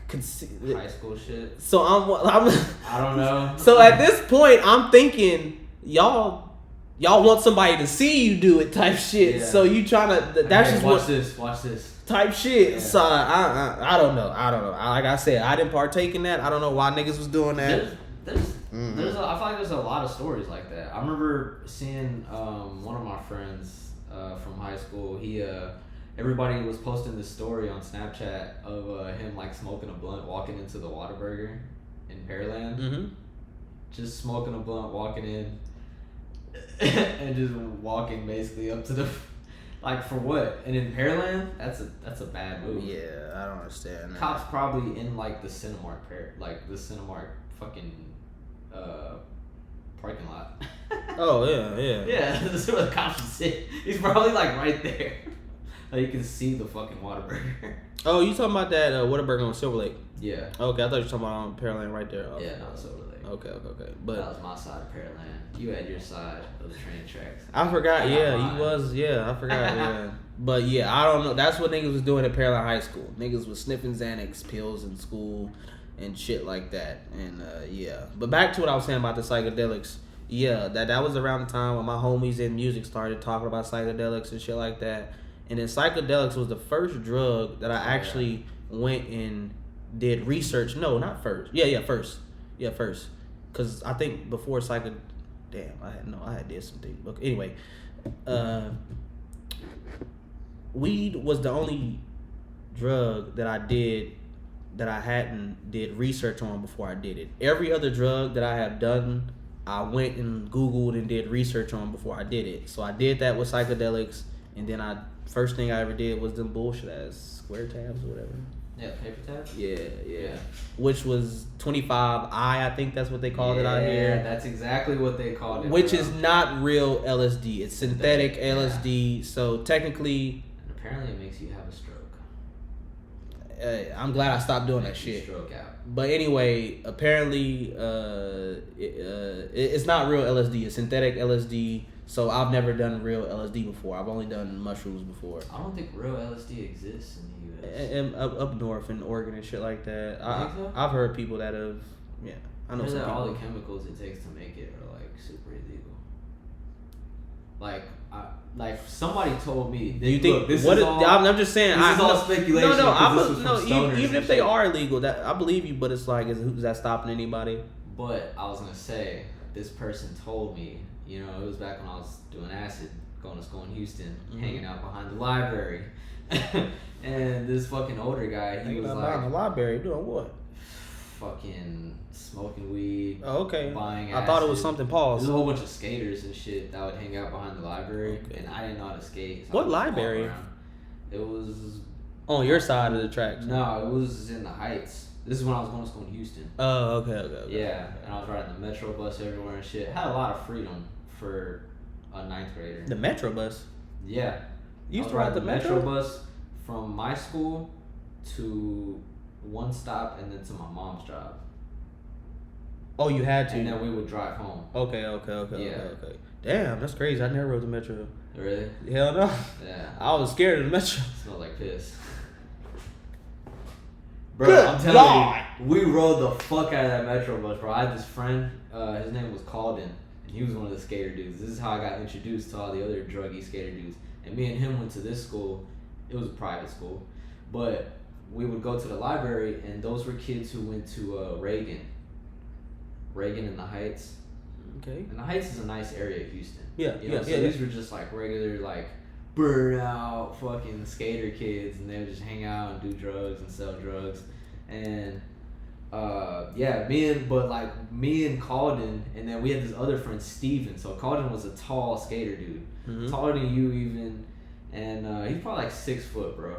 High school shit. So I'm I don't know. So at this point, I'm thinking y'all want somebody to see you do it type shit. Yeah. So you trying to that's just watch this type shit. Yeah. So I don't know. Like I said, I didn't partake in that. I don't know why niggas was doing that. I feel like there's a lot of stories like that. I remember seeing one of my friends from high school. Everybody was posting this story on Snapchat of him like smoking a blunt, walking into the Whataburger in Pearland. Mm-hmm. Just smoking a blunt, walking in, and just walking basically up to the, like, for what? And in Pearland, that's a bad move. Yeah, I don't understand that. Cops probably in like the Cinemark fucking parking lot. Oh yeah. Yeah, that's where the cops would sit. He's probably like right there. Like you can see the fucking Whataburger. Oh, you talking about that Whataburger on Silver Lake? Yeah. Okay, I thought you were talking about on Pearland right there. Oh, yeah, no, Silver Lake. Okay. But that was my side of Pearland. You had your side of the train tracks. I forgot. Yeah, you was. Yeah, I forgot. Yeah. But yeah, I don't know. That's what niggas was doing at Pearland High School. Niggas was sniffing Xanax pills in school and shit like that. And yeah. But back to what I was saying about the psychedelics. Yeah, that was around the time when my homies in music started talking about psychedelics and shit like that. And then psychedelics was the first drug that I actually went and did research. No, not first. Yeah, first. Yeah, first. Because I think before I had did something. But anyway, weed was the only drug that I hadn't did research on before I did it. Every other drug that I have done, I went and Googled and did research on before I did it. So I did that with psychedelics, and then first thing I ever did was them bullshit ass square tabs or whatever. Yeah, paper tabs? Yeah. Which was 25I, I think that's what they called it out here. Yeah, that's exactly what they called it. Which is not real LSD. It's synthetic LSD. So technically... And apparently it makes you have a stroke. I'm glad I stopped doing that shit. Stroke out. But anyway, apparently it's not real LSD. It's synthetic LSD. So I've never done real LSD before. I've only done mushrooms before. I don't think real LSD exists in the U.S. And up north in Oregon and shit like that. So? I've heard people that have, I know some that people. all the chemicals it takes to make it are like super illegal. Like somebody told me. Do you think I'm just saying. This is all speculation. Even if they are illegal, that I believe you. But it's like, is that stopping anybody? But I was gonna say, this person told me. It was back when I was doing acid, going to school in Houston, hanging out behind the library, and this fucking older guy, he was like, behind the library doing what? Fucking smoking weed. Oh, okay. Buying acid. I thought it was something paused. There's a whole bunch of skaters and shit that would hang out behind the library, and I didn't know how to skate. So what library? It was on your side of the tracks. No, it was in the Heights. This is when I was going to school in Houston. Oh, okay. Yeah, and I was riding the Metro bus everywhere and shit. Had a lot of freedom for a 9th grader. The Metro bus? Yeah. You used to ride the Metro bus from my school to one stop and then to my mom's job. Oh, you had to? And then we would drive home. Okay. Damn, that's crazy. I never rode the Metro. Really? Hell no. Yeah. I was scared of the Metro. It smelled like piss. Bro, I'm telling you, we rode the fuck out of that Metro bus, bro. I had this friend, his name was Calden, and he was one of the skater dudes. This is how I got introduced to all the other druggy skater dudes. And me and him went to this school. It was a private school. But we would go to the library, and those were kids who went to Reagan in the Heights. Okay. And the Heights is a nice area of Houston. Yeah, So these were just like regular, like burnout fucking skater kids, and they would just hang out and do drugs and sell drugs, and me and Calden, and then we had this other friend Steven. So Calden was a tall skater dude, taller than you even, and he's probably like 6 foot, bro.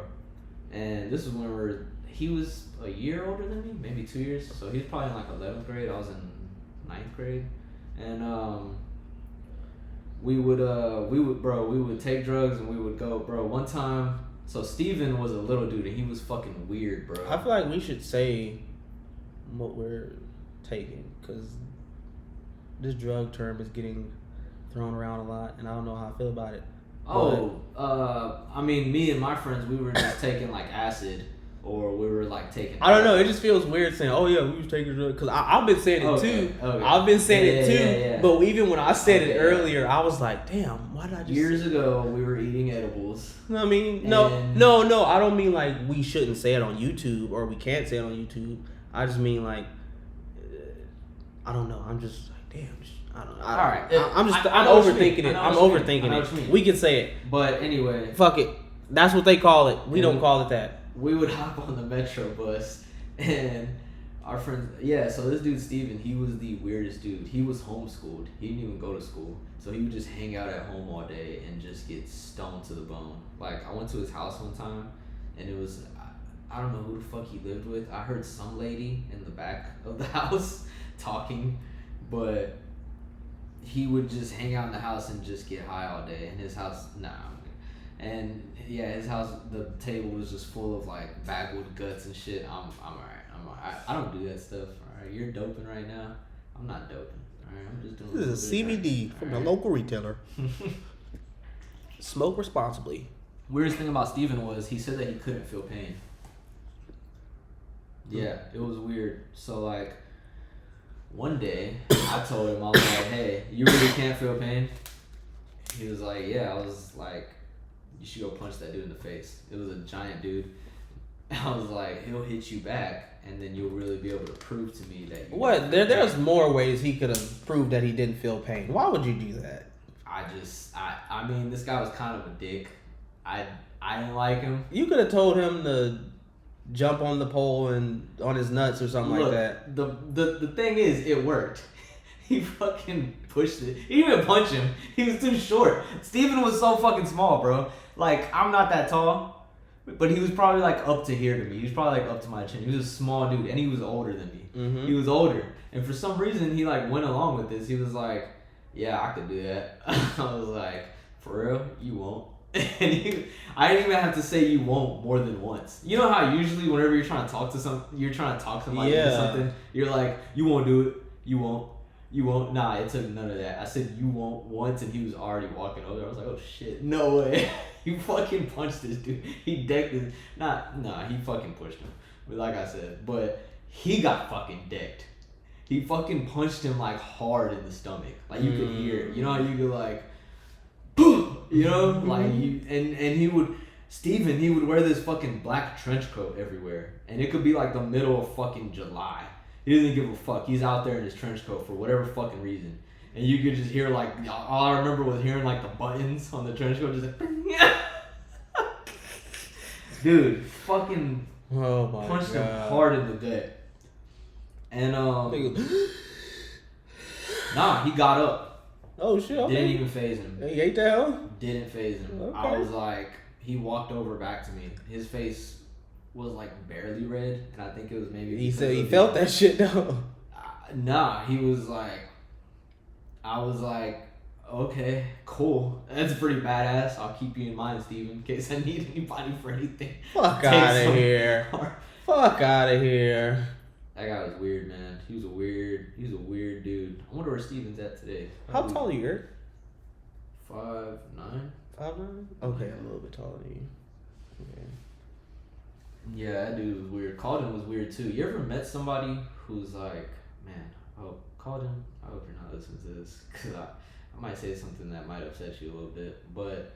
And this is when he was a year older than me, maybe 2 years. So he was probably in like 11th grade. I was in 9th grade, and we would take drugs and we would go, bro. One time, so Steven was a little dude and he was fucking weird, bro. I feel like we should say what we're taking, because this drug term is getting thrown around a lot, and I don't know how I feel about it. I mean, me and my friends, we were just taking like acid, or we were like taking. I don't know. It just feels weird saying, "Oh yeah, we was taking drugs," because I've been saying it too. Okay. I've been saying it too. Yeah. But even when I said it earlier, I was like, "Damn, why did I just?" Years ago, we were eating edibles. I mean, no. I don't mean like we shouldn't say it on YouTube or we can't say it on YouTube. I just mean like, I don't know. I'm just like, damn. I don't know. All right. I'm overthinking it. I'm overthinking it. We can say it. But anyway. Fuck it. That's what they call it. We don't call it that. We would hop on the metro bus, and our friends. Yeah. So this dude Steven, he was the weirdest dude. He was homeschooled. He didn't even go to school. So he would just hang out at home all day and just get stoned to the bone. Like, I went to his house one time, and it was, I don't know who the fuck he lived with. I heard some lady in the back of the house talking, but he would just hang out in the house and just get high all day. And his house, and yeah, his house, the table was just full of like backwood guts and shit. I'm alright. I don't do that stuff. Alright, you're doping right now. I'm not doping. Alright, I'm just doing. This is a CBD from the local retailer. Smoke responsibly. Weirdest thing about Steven was he said that he couldn't feel pain. Yeah, it was weird. So like, one day I told him, I was like, "Hey, you really can't feel pain?" He was like, "Yeah." I was like, "You should go punch that dude in the face." It was a giant dude. I was like, "He'll hit you back, and then you'll really be able to prove to me that." What? There's more ways he could have proved that he didn't feel pain. Why would you do that? I mean, this guy was kind of a dick. I didn't like him. You could have told him to jump on the pole and on his nuts or something like that. The thing is, it worked. He fucking pushed it. He didn't even punch him. He was too short. Steven was so fucking small, bro. Like, I'm not that tall, but he was probably like up to here to me. He was probably like up to my chin. He was a small dude, and he was older than me. Mm-hmm. He was older, and for some reason, he like went along with this. He was like, "Yeah, I could do that." I was like, "For real? You won't?" And I didn't even have to say "you won't" more than once. You know how usually whenever you're trying to talk to somebody into something, you're like, "You won't do it. You won't. You won't." Nah, it took none of that. I said "you won't" once, and he was already walking over. I was like, "Oh shit, no way!" He fucking punched this dude. He decked his. He fucking pushed him. But like I said, but he got fucking decked. He fucking punched him like hard in the stomach. Like you could hear. You know how you could like. You know, like you, and Steven, he would wear this fucking black trench coat everywhere, and it could be like the middle of fucking July. He doesn't give a fuck. He's out there in his trench coat for whatever fucking reason, and you could just hear like, all I remember was hearing like the buttons on the trench coat, just like, dude, fucking punched him hard in the gut, and he got up. Oh shit! Okay. Didn't even faze him. He ate that hoe? Didn't faze him. Okay. I was like, he walked over back to me. His face was like barely red, and I think it was maybe. He said he felt that shit though. He was like, I was like, okay, cool. That's pretty badass. I'll keep you in mind, Steven, in case I need anybody for anything. Fuck out of here. Fuck out of here. That guy was weird, man. He was a weird dude. I wonder where Steven's at today. How tall are you, Eric? 5'9". 5'9"? Okay, I'm a little bit taller than you. Okay. Yeah, that dude was weird. Calden was weird too. You ever met somebody who's like, man, Calden, I hope you're not listening to this, because I might say something that might upset you a little bit, but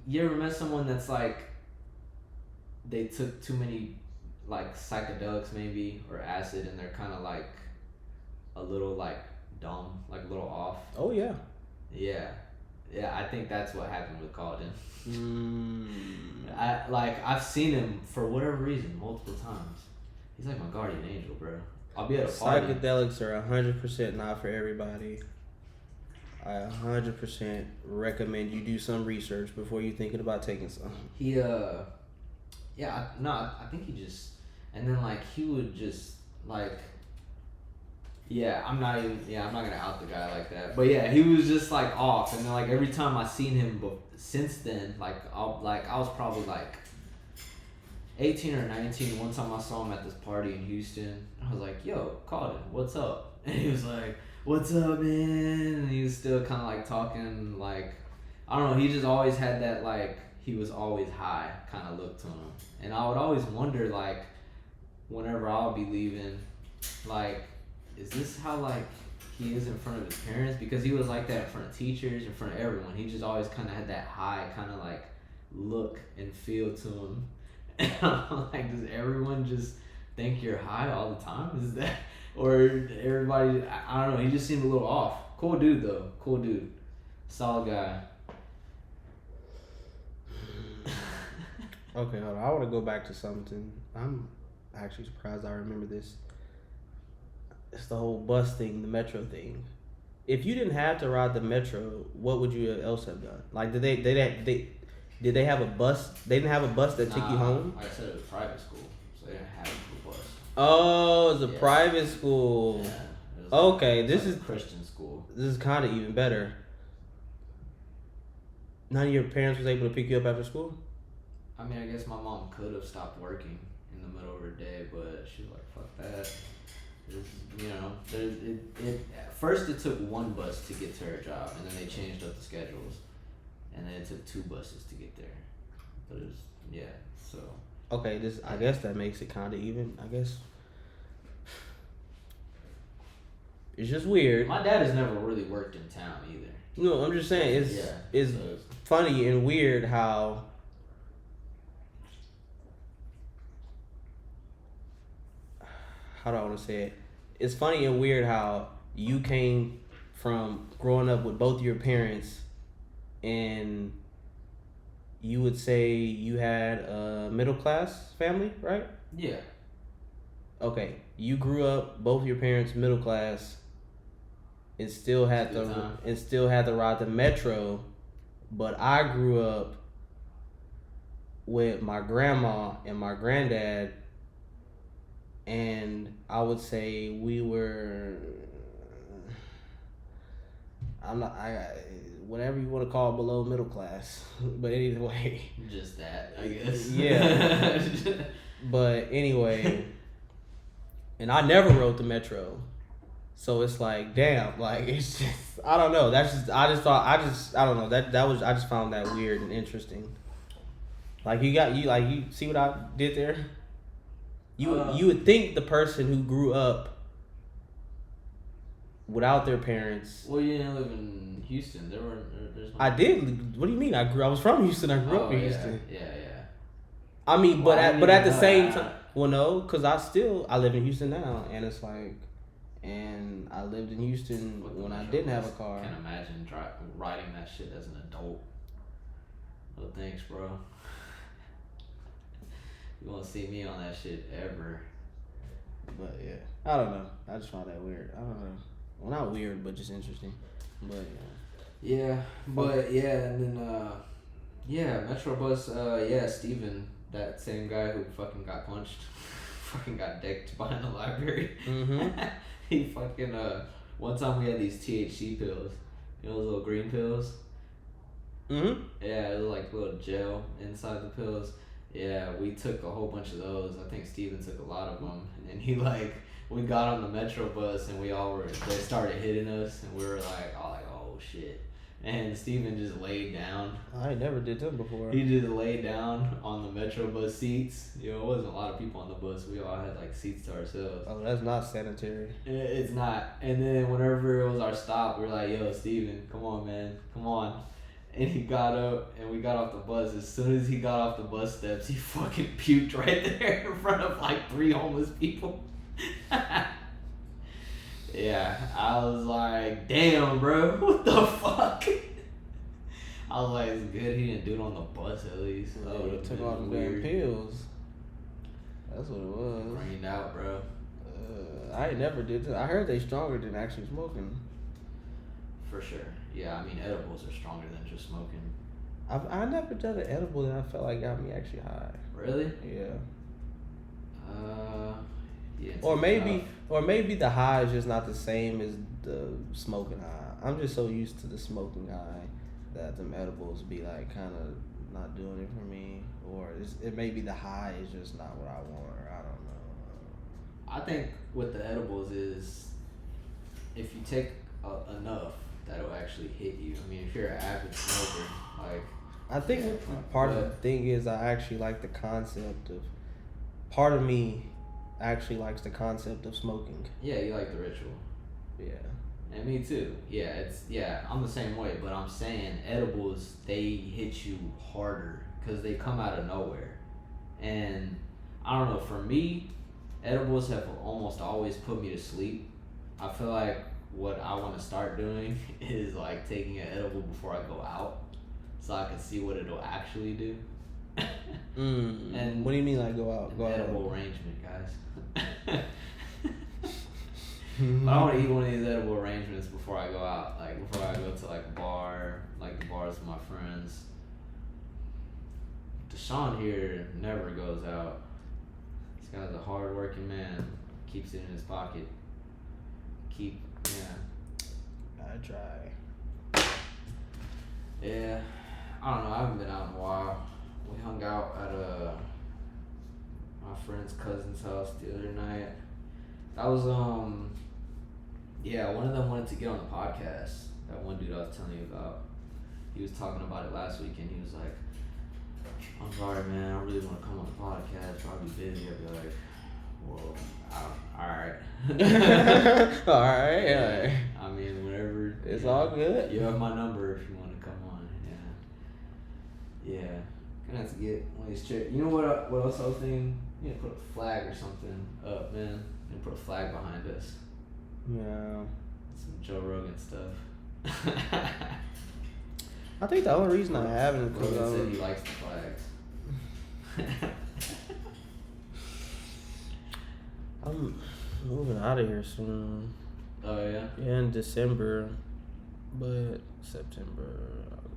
you ever met someone that's like, they took too many like psychedelics maybe or acid, and they're kind of like a little like dumb, like a little off? Oh yeah. Yeah, Yeah, I think that's what happened with Calden. Mm. I've seen him for whatever reason multiple times. He's like my guardian angel, bro. I'll be at a party. Psychedelics are 100% not for everybody. I 100% recommend you do some research before you thinking about taking some. He I think he just, and then like he would just like, I'm not gonna out the guy like that, but yeah, he was just like off, and then like every time I seen him, since then, I was probably like 18 or 19. One time I saw him at this party in Houston. I was like, yo, Calden, what's up? And he was like, what's up, man? And he was still kind of like talking, like, I don't know, he just always had that, like, he was always high kind of look to him. And I would always wonder, like, whenever I'll be leaving, like, is this how, like, he is in front of his parents? Because he was like that in front of teachers, in front of everyone. He just always kind of had that high kind of, like, look and feel to him. And I'm like, does everyone just think you're high all the time? Is that, or everybody? I don't know. He just seemed a little off. Cool dude though. Cool dude. Solid guy. Okay, hold on. I want to go back to something. I'm actually surprised I remember this. It's the whole bus thing, the metro thing. If you didn't have to ride the metro, what would you else have done? Like, did they have a bus? They didn't have a bus that took you home? Like I said, it was private school, so they didn't have a bus. Oh, it's a private school. Yeah. Okay, this is a Christian school. This is kind of even better. None of your parents was able to pick you up after school? I mean, I guess my mom could have stopped working in the middle of her day, but she was like, fuck that. At first it took one bus to get to her job, and then they changed up the schedules. And then it took 2 buses to get there. But it was, so. Okay, I guess that makes it kind of even, I guess. It's just weird. My dad has never really worked in town either. No, I'm just saying, it's funny and weird how do I want to say it? It's funny and weird how you came from growing up with both your parents, and you would say you had a middle class family, right? Yeah. Okay, you grew up, both your parents middle class, and still had to ride the metro, but I grew up with my grandma and my granddad, and I would say we were, whatever you want to call below middle class, but anyway. Just that, I guess. Yeah. But anyway, and I never rode the metro, so it's like, damn, like, it's just, I don't know. That's just, I don't know. I just found that weird and interesting. Like, you see what I did there? You would think the person who grew up without their parents. Well, you didn't live in Houston. There's no. I did. What do you mean? I was from Houston. I grew up in Houston. Yeah. I mean, but at the same time, well, no, because I live in Houston now, and it's like, and I lived in Houston when I didn't have a car. I can't imagine riding that shit as an adult. No thanks, bro. You won't see me on that shit ever. But yeah, I don't know. I just find that weird. I don't know. Well, not weird, but just interesting. But yeah, and then Metrobus. Steven, that same guy who fucking got punched, fucking got decked behind the library. Mm-hmm. He fucking one time we had these THC pills, you know, those little green pills. Mm-hmm. Yeah, it was like little gel inside the pills. Yeah, we took a whole bunch of those. I think Steven took a lot of them, and he we got on the Metro bus, and they started hitting us, and we were like, oh shit. And Steven just laid down. I never did that before. He just laid down on the Metro bus seats. You know, it wasn't a lot of people on the bus. We all had like seats to ourselves. Oh, that's not sanitary. It's not. And then whenever it was our stop, we were like, yo, Steven, come on, man. Come on. And he got up, and we got off the bus. As soon as he got off the bus steps, he fucking puked right there in front of like 3 homeless people. Yeah, I was like, damn, bro, what the fuck? I was like, it's good he didn't do it on the bus at least. That Oh, would've took been all them damn weird. pills. That's what it was. Rained out, bro. I ain't never did that. I heard they stronger than actually smoking. For sure. Yeah, I mean, edibles are stronger than just smoking. I never done an edible that I felt like got me actually high. Really? Yeah. Yeah. Or maybe the high is just not the same as the smoking high. I'm just so used to the smoking high that them edibles be like kind of not doing it for me, or it may be the high is just not what I want, or I don't know. I think with the edibles is if you take enough, that'll actually hit you. I mean, if you're an avid smoker, like. I think part of the thing is I actually like the concept of. Part of me actually likes the concept of smoking. Yeah, you like the ritual. Yeah. And me too. Yeah, I'm the same way. But I'm saying edibles, they hit you harder because they come out of nowhere. And I don't know. For me, edibles have almost always put me to sleep. I feel like what I want to start doing is like taking an edible before I go out, so I can see what it'll actually do. And what do you mean like go out? Go edible out. arrangement, guys. But I want to eat one of these edible arrangements before I go out. Like before I go to like a bar, like the bars with my friends. Deshaun here never goes out. This guy's a hard-working man. Keeps it in his pocket. I try. Yeah, I don't know. I haven't been out in a while. We hung out at my friend's cousin's house the other night. That was yeah, one of them wanted to get on the podcast. That one dude I was telling you about. He was talking about it last week and he was like, I'm sorry man, I really want to come on the podcast, but I'll be busy. I'll be like, well, alright. Alright. I mean, whatever. It's all good. You have my number if you want to come on. Yeah. Gonna have to get one of these chairs. You know what else I was thinking? You know, put a flag or something up, man. And put a flag behind us. Yeah. Some Joe Rogan stuff. I think the only reason I haven't is Rogan said he because likes the flags. I'm moving out of here soon. Oh yeah? Yeah, in December, but September.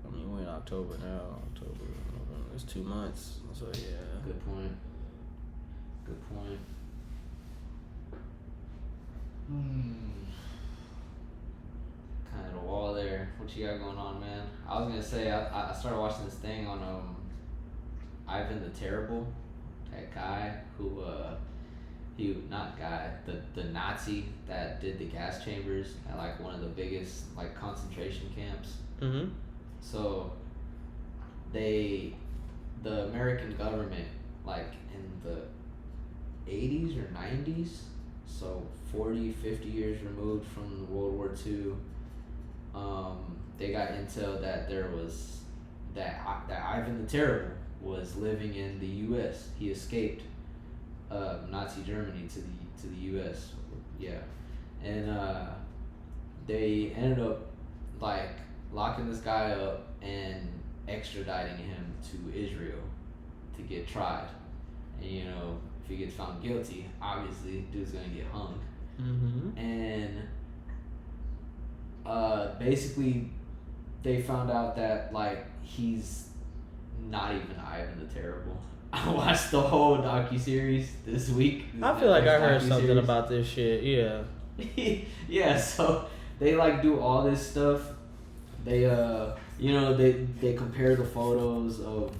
I mean, we're in October now. October, November. It's 2 months. So yeah. Good point. Kind of the wall there. What you got going on, man? I was gonna say I started watching this thing on Ivan the Terrible, that guy who the Nazi that did the gas chambers at like one of the biggest like concentration camps. Mhm. So the American government, like in the 80s or 90s, so 40, 50 years removed from World War II, they got intel that there was that Ivan the Terrible was living in the U.S. He escaped Nazi Germany to the U.S. Yeah, and they ended up like locking this guy up and extraditing him to Israel to get tried. And you know, if he gets found guilty, obviously dude's gonna get hung. Mhm. And basically they found out that like he's not even Ivan the Terrible. I watched the whole docuseries this week. I feel like I heard Netflix something docuseries. about this shit. Yeah. Yeah, so they like do all this stuff. They they compare the photos of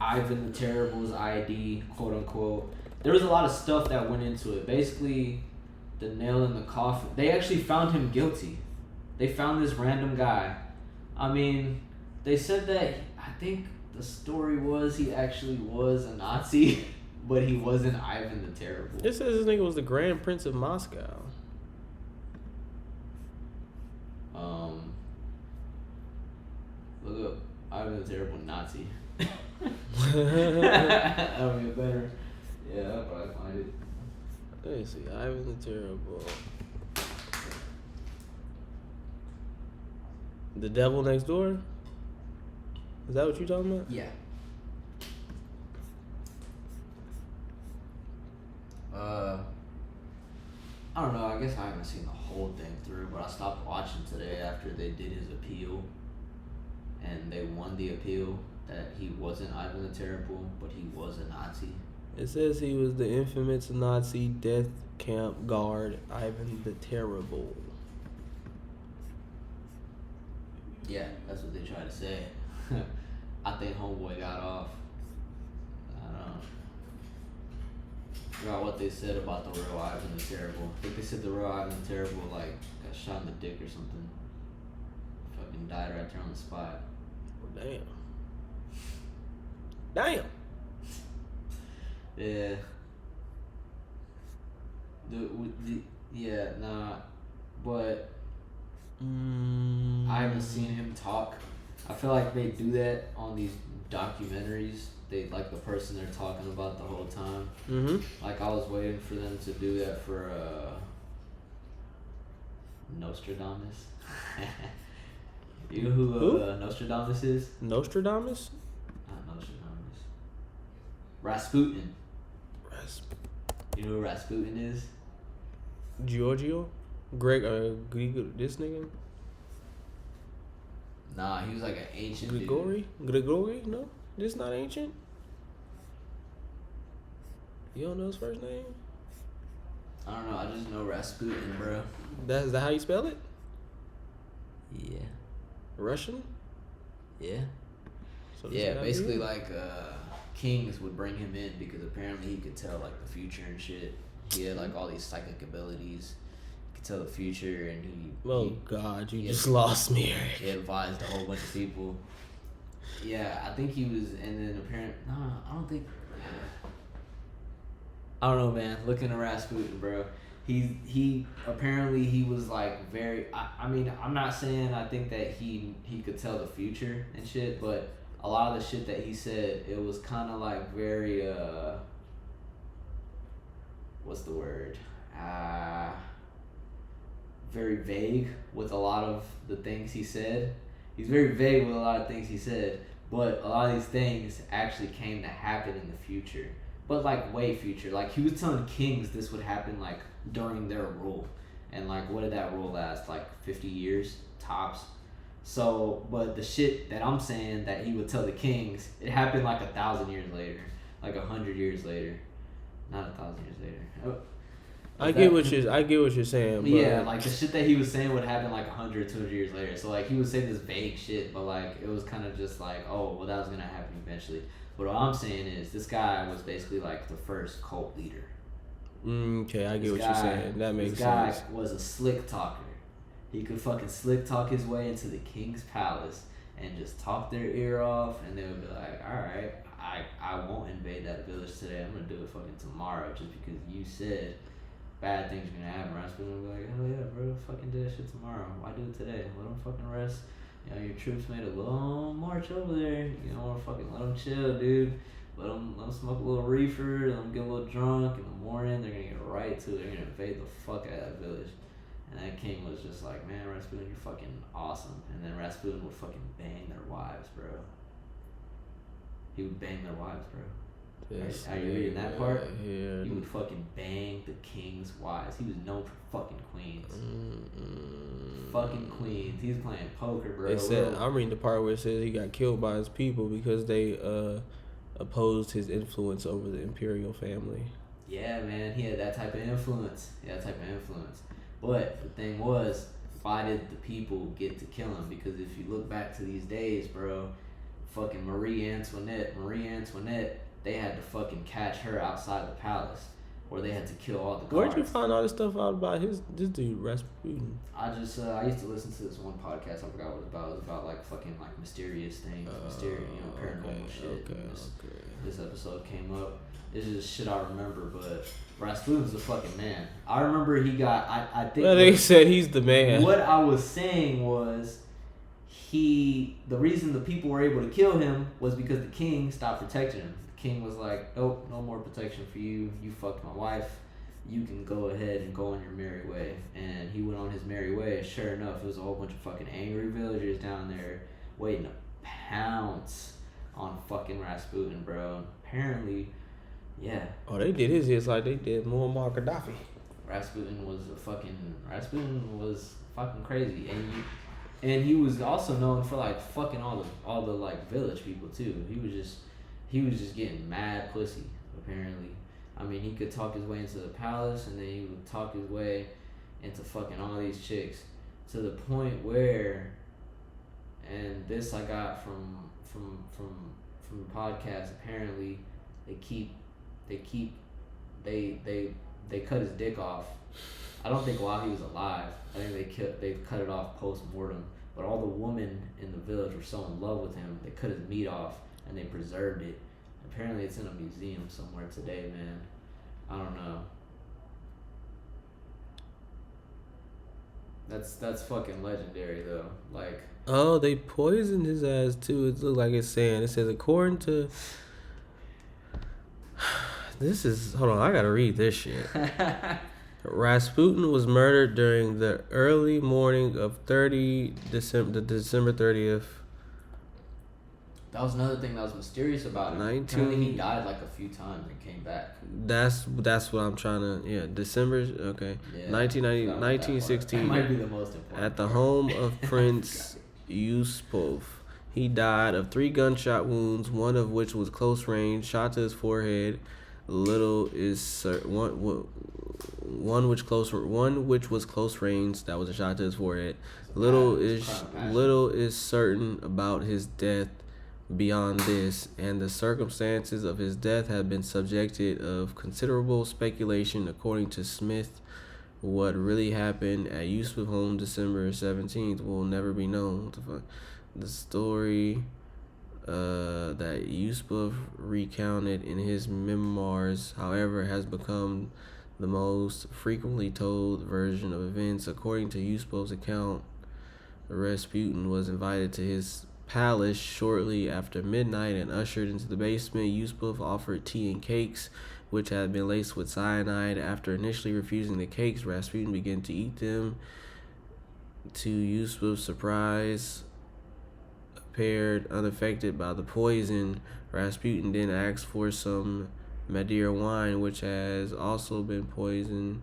Ivan the Terrible's ID, quote unquote. There was a lot of stuff that went into it. Basically, the nail in the coffin. They actually found him guilty. They found this random guy. I mean, they said that I think the story was he actually was a Nazi, but he wasn't Ivan the Terrible. It says this nigga was the Grand Prince of Moscow. Look up Ivan the Terrible Nazi. That would be better. Yeah, I'll probably find it. Let me see. Ivan the Terrible. The Devil Next Door? Is that what you talking about? Yeah. I don't know. I guess I haven't seen the whole thing through, but I stopped watching today after they did his appeal, and they won the appeal that he wasn't Ivan the Terrible, but he was a Nazi. It says he was the infamous Nazi death camp guard Ivan the Terrible. Yeah, that's what they try to say. I think homeboy got off. I don't know. Forgot what they said about the real Ivan the Terrible. I think they said the real Ivan the Terrible like got shot in the dick or something. Fucking died right there on the spot. Damn. Damn. Yeah. Yeah, nah. But I haven't seen him talk. I feel like they do that on these documentaries. They like the person they're talking about the whole time. Mm-hmm. Like I was waiting for them to do that for Nostradamus. You know who Nostradamus is? Nostradamus? Not Nostradamus. Rasputin. You know who Rasputin is? Giorgio? This nigga? Nah, he was like an ancient Grigori? Grigori? No? This not ancient? You don't know his first name? I don't know, I just know Rasputin, bro. Is that how you spell it? Yeah. Russian? Yeah. So Yeah, basically like kings would bring him in because apparently he could tell like the future and shit. He had like all these psychic abilities. He could tell the future and God, you just lost me. He advised a whole bunch of people. Yeah, I think he was, and then apparently, I don't think. I don't know, man. Looking at Rasputin, bro. He apparently he was like very. I mean, I'm not saying I think that he could tell the future and shit, but a lot of the shit that he said, it was kind of like very what's the word? Very vague with a lot of the things he said. He's very vague with a lot of things he said, but a lot of these things actually came to happen in the future. But like way future. Like he was telling kings this would happen like during their rule. And like what did that rule last? Like 50 years tops. So, but the shit that I'm saying that he would tell the kings, it happened like 1,000 years later. Like 100 years later. Not 1,000 years later. Oh. I get what you're saying. But yeah, like the shit that he was saying would happen like 100, 200 years later. So like he was saying this vague shit, but like it was kind of just like, oh, well that was gonna happen eventually. But what I'm saying is this guy was basically like the first cult leader. Okay, I get what you're saying. That makes sense. This guy was a slick talker. He could fucking slick talk his way into the king's palace and just talk their ear off, and they would be like, all right, I won't invade that village today. I'm gonna do it fucking tomorrow just because you said bad things are gonna happen. Rasputin will be like, hell yeah, bro, fucking do that shit tomorrow. Why do it today? Let them fucking rest. You know, your troops made a long march over there. You know, fucking let them chill, dude. Let them smoke a little reefer. Let them get a little drunk. In the morning, they're gonna get right to it. They're gonna invade the fuck out of that village. And that king was just like, man, Rasputin, you're fucking awesome. And then Rasputin would fucking bang their wives, bro. He would bang their wives, bro. Are you reading that part? Yeah. He would fucking bang the king's wives. He was known for fucking queens. Fucking queens. He was playing poker, bro. It said, I'm reading the part where it says he got killed by his people because they opposed his influence over the imperial family. Yeah, man. He had that type of influence. But the thing was, why did the people get to kill him? Because if you look back to these days, bro, fucking Marie Antoinette, they had to fucking catch her outside the palace, or they had to kill all the guards. Where'd you find all this stuff out about this dude, Rasputin? I used to listen to this one podcast. I forgot what it was about. It was about like fucking like mysterious things, paranormal shit. This episode came up. This is just shit I remember, but Rasputin's a fucking man. I remember he got. I think. Well, they said he's the man. What I was saying was, the reason the people were able to kill him was because the king stopped protecting him. King was like, nope, no more protection for you. You fucked my wife. You can go ahead and go on your merry way. And he went on his merry way. And sure enough, it was a whole bunch of fucking angry villagers down there waiting to pounce on fucking Rasputin, bro. Apparently, yeah. Oh, they did his hits like they did Muammar Gaddafi. Rasputin was fucking crazy, and he was also known for like fucking all the like village people too. He was just getting mad pussy apparently. I mean, he could talk his way into the palace, and then he would talk his way into fucking all these chicks to the point where, and this I got from the podcast. Apparently, they cut his dick off. I don't think while he was alive. I think they cut it off post mortem. But all the women in the village were so in love with him, they cut his meat off and they preserved it. Apparently, it's in a museum somewhere today, man. I don't know. That's fucking legendary though. Like, oh, they poisoned his ass too. It looked like it's saying. It says according to. This is, hold on, I gotta read this shit. Rasputin was murdered during the early morning of December 30th. That was another thing that was mysterious about him. Apparently he died like a few times and came back. That's what I'm trying to, December, okay. Yeah, 1916. That might be the most important. At the home of Prince Yusupov. He died of 3 gunshot wounds, one of which was close range, shot to his forehead. One which was close range. That was a shot to his forehead. Little is certain about his death beyond this, and the circumstances of his death have been subjected of considerable speculation. According to Smith, what really happened at Yusupov home December 17th will never be known. The story that Yusupov recounted in his memoirs, however, has become the most frequently told version of events. According to Yusupov's account, Rasputin was invited to his palace shortly after midnight and ushered into the basement. Yusupov offered tea and cakes, which had been laced with cyanide. After initially refusing the cakes, Rasputin began to eat them. To Yusupov's surprise, appeared unaffected by the poison. Rasputin then asked for some Madeira wine, which has also been poisoned,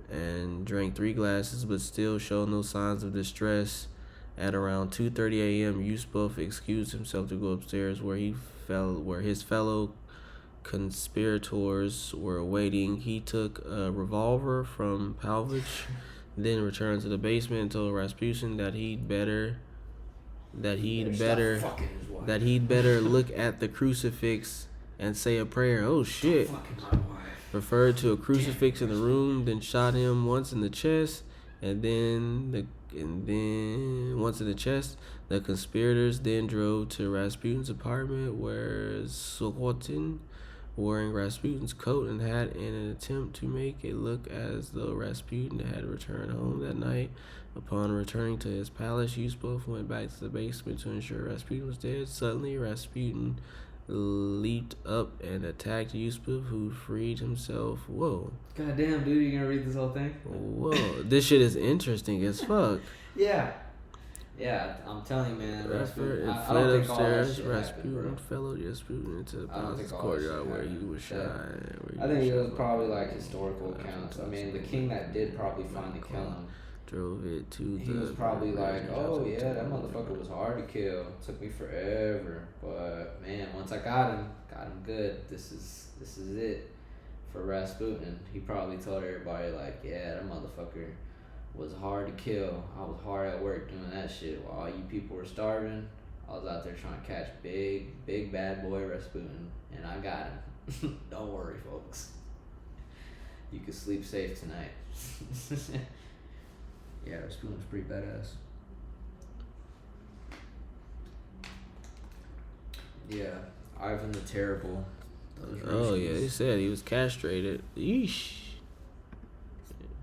and drank 3 glasses, but still showed no signs of distress. At around 2:30 a.m., Yusupov excused himself to go upstairs, where his fellow conspirators were awaiting. He took a revolver from Pavlovich, then returned to the basement and told Rasputin that he'd better look at the crucifix and say a prayer. Oh shit. Referred to a crucifix in the room, then shot him once in the chest, and then once in the chest. The conspirators then drove to Rasputin's apartment, where Sorokin, wearing Rasputin's coat and hat in an attempt to make it look as though Rasputin had returned home that night. Upon returning to his palace, Yusupov went back to the basement to ensure Rasputin was dead. Suddenly, Rasputin leaped up and attacked Yusupov, who freed himself. Whoa. Goddamn, dude, you gonna read this whole thing? Whoa. This shit is interesting as fuck. Yeah. Yeah, I'm telling you, man. Rasputin fled upstairs. Rasputin followed Rasputin into the palace courtyard where he was shot. I think it was probably like historical accounts. I mean, the king that did probably finally kill him drove it to he was probably like, oh yeah, that motherfucker was hard to kill. Took me forever, but man, once I got him good. This is it for Rasputin. He probably told everybody like, yeah, that motherfucker was hard to kill. I was hard at work doing that shit while all you people were starving. I was out there trying to catch big bad boy Rasputin, and I got him. Don't worry, folks. You can sleep safe tonight. Yeah, Rasputin's pretty badass. Yeah, Ivan the Terrible. Oh yeah, they said he was castrated. Yeesh.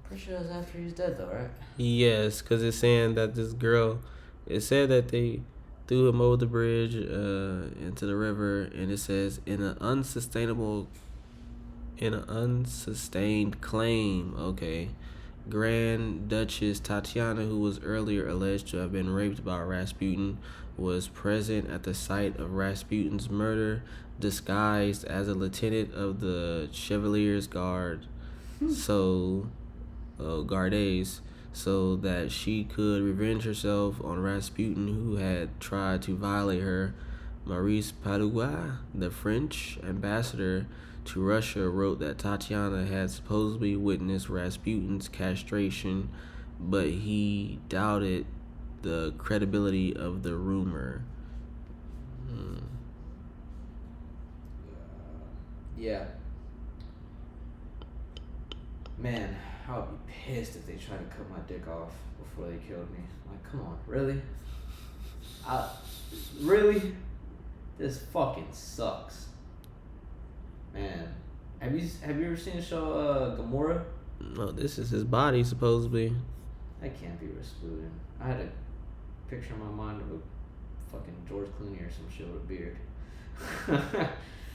Pretty sure that's after he's dead though, right? Yes, because it's saying that this girl, it said that they threw him over the bridge into the river, and it says in an unsustained claim, okay, Grand Duchess Tatiana, who was earlier alleged to have been raped by Rasputin, was present at the site of Rasputin's murder, disguised as a lieutenant of the Chevalier's Guard, Gardes, so that she could revenge herself on Rasputin, who had tried to violate her. Maurice Padoua, the French ambassador to Russia, wrote that Tatiana had supposedly witnessed Rasputin's castration, but he doubted the credibility of the rumor. Yeah. Man, I would be pissed if they tried to cut my dick off before they killed me. Like, come on, really? Really? This fucking sucks. Man, have you ever seen the show Gamora? No, this is his body, supposedly. That can't be Rasputin. I had a picture in my mind of a fucking George Clooney or some shit with a beard.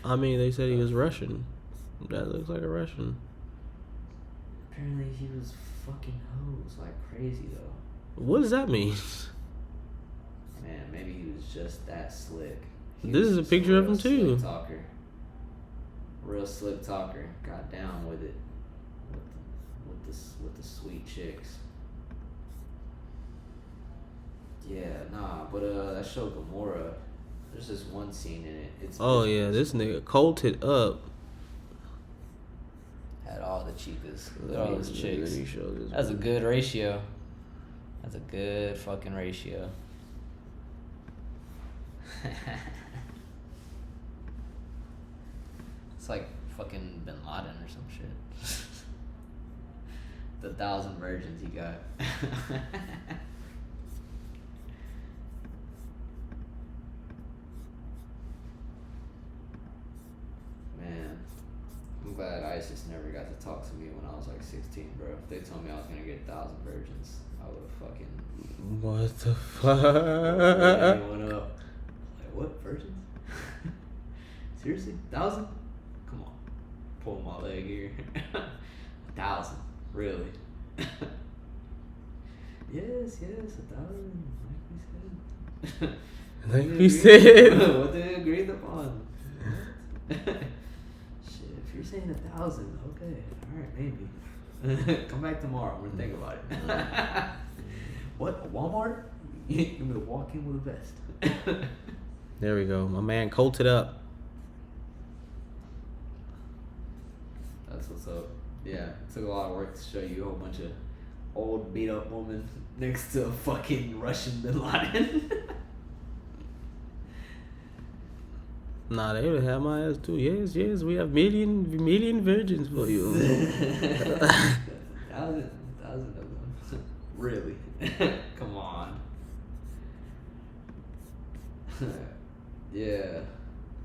I mean, they said he was Russian. That looks like a Russian. Apparently he was fucking hoes like crazy though. What does that mean? Man, maybe he was just that slick. This is a picture of him too. Slick talker. Real slick talker. Got down with it. With the sweet chicks. Yeah, nah, but that show Gamora, there's this one scene in it. It's This nigga colted up. Had all the chicas. Look at all those chicks. That's That's a good ratio. That's a good fucking ratio. It's like fucking Bin Laden or some shit. The 1,000 virgins he got. Man, I'm glad ISIS never got to talk to me when I was like 16, bro. If they told me I was gonna get 1,000 virgins, I would have fucking. What the Fuck? fuck? Went up. Like, what, virgins? Seriously? 1,000? Come on. Pull my leg here. 1,000. Really? Yes, 1,000. Like we said. What they agreed upon. Shit, if you're saying 1,000, okay. Alright, maybe. Come back tomorrow. We're gonna think about it. What? A Walmart? You want me to walk in with a vest? There we go. My man colted up. That's what's up. Yeah, it took a lot of work to show you a whole bunch of old beat up woman next to a fucking Russian Bin Laden. Nah, they would have my ass too. Yes, we have million virgins for you. 1,000 of them. Really? Come on. Yeah.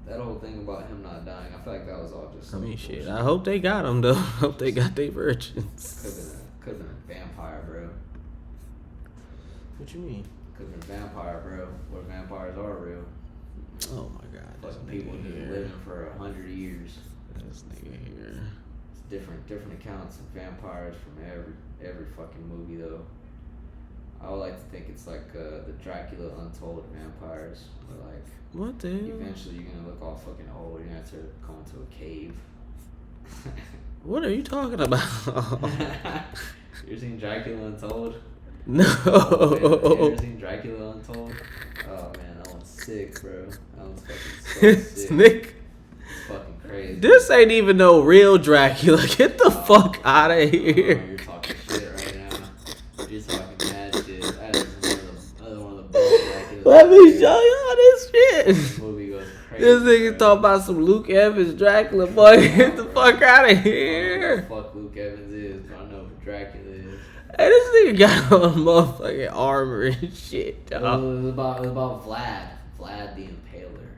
That whole thing about him not dying, I feel like that was all just. I mean, shit. I hope they got him though. I hope they got their virgins. Could have been a vampire, bro. What you mean? Could have been a vampire, bro. Where vampires are real. Oh my god. Fucking people who've been living for 100 years. This nigga here. It's different accounts of vampires from every fucking movie though. I would like to think it's like the Dracula Untold vampires, where like What the hell? eventually you're gonna look all fucking old. You're gonna have to go into a cave. What are you talking about? You seen Dracula Untold? No. You ever seen Dracula Untold? Oh man, that one's sick, bro. That one's fucking so sick. Nick, It's fucking crazy. this ain't even no real Dracula. Get the fuck out of here. You're talking shit right now. You're talking mad shit. That is another one of the best Draculas. Let me show y'all this shit. This movie goes crazy. This nigga bro. talking about some Luke Evans Dracula, boy. Get the fuck out of I don't know here. what the fuck Luke Evans is, but I know who Dracula is. Hey, this nigga got on motherfucking armor and shit, It dog. was about Vlad the Impaler.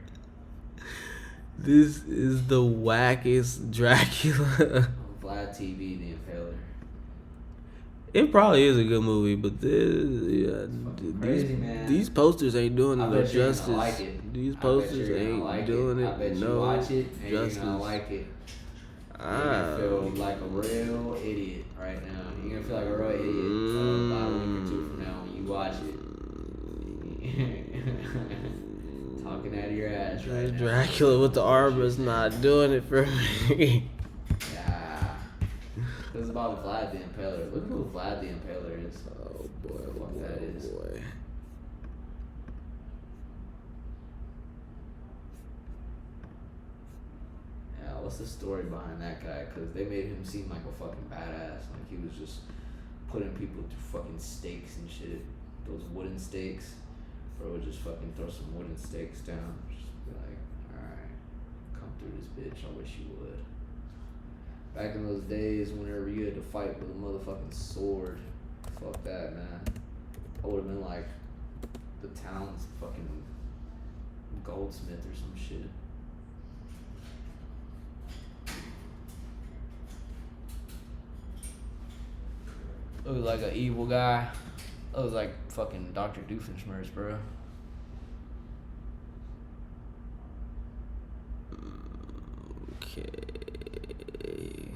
This is the wackest Dracula. Vlad TV the Impaler. It probably is a good movie, but Crazy, man. these posters ain't doing I it no bet you're justice. gonna like it. These I bet posters you're gonna ain't like doing it. it I bet you no watch it and justice. you're gonna like it. You're Ah, gonna feel like a real idiot. right now. You're gonna feel like a real idiot about a week or two from now when you watch it. Talking out of your ass right now. Dracula with the armor is not doing it for me. Yeah. It's about Vlad the Impaler. Look who Vlad the Impaler is. Oh boy, What that is. boy. Yeah, what's the story behind that guy? Because they made him seem like a fucking badass. Like he was just putting people through fucking stakes and shit. Those wooden stakes. Bro would just fucking throw some wooden stakes down. Just be like, alright, come through this bitch. I wish you would. Back in those days, whenever you had to fight with a motherfucking sword, fuck that, man. I would have been like the town's fucking goldsmith or some shit. Look like an evil guy. That was like fucking Dr. Doofenshmirtz, bro. Okay.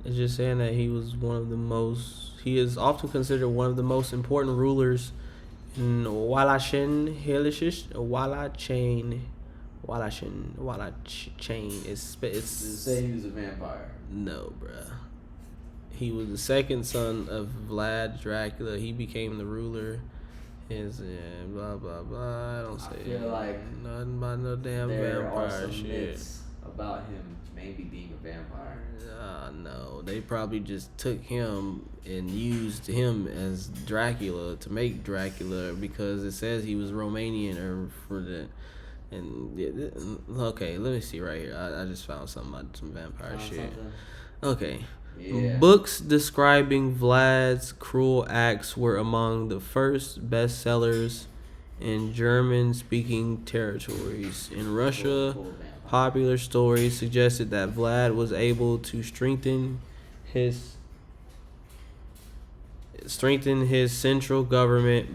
It's just saying that he was he is often considered one of the most important rulers in Walachain. It's Say he was a vampire. no, bruh. He was the second son of Vlad Dracula. He became the ruler. His blah blah blah. I don't say I feel like nothing about no damn there are vampire some shit. myths about him maybe being a vampire. No, they probably just took him and used him as Dracula to make Dracula because it says he was Romanian or for the. And okay, let me see right here. I just found something about some vampire shit. Something? Okay. Yeah. Books describing Vlad's cruel acts were among the first bestsellers in German-speaking territories. In Russia, Cool vampire. popular stories suggested that Vlad was able to strengthen his central government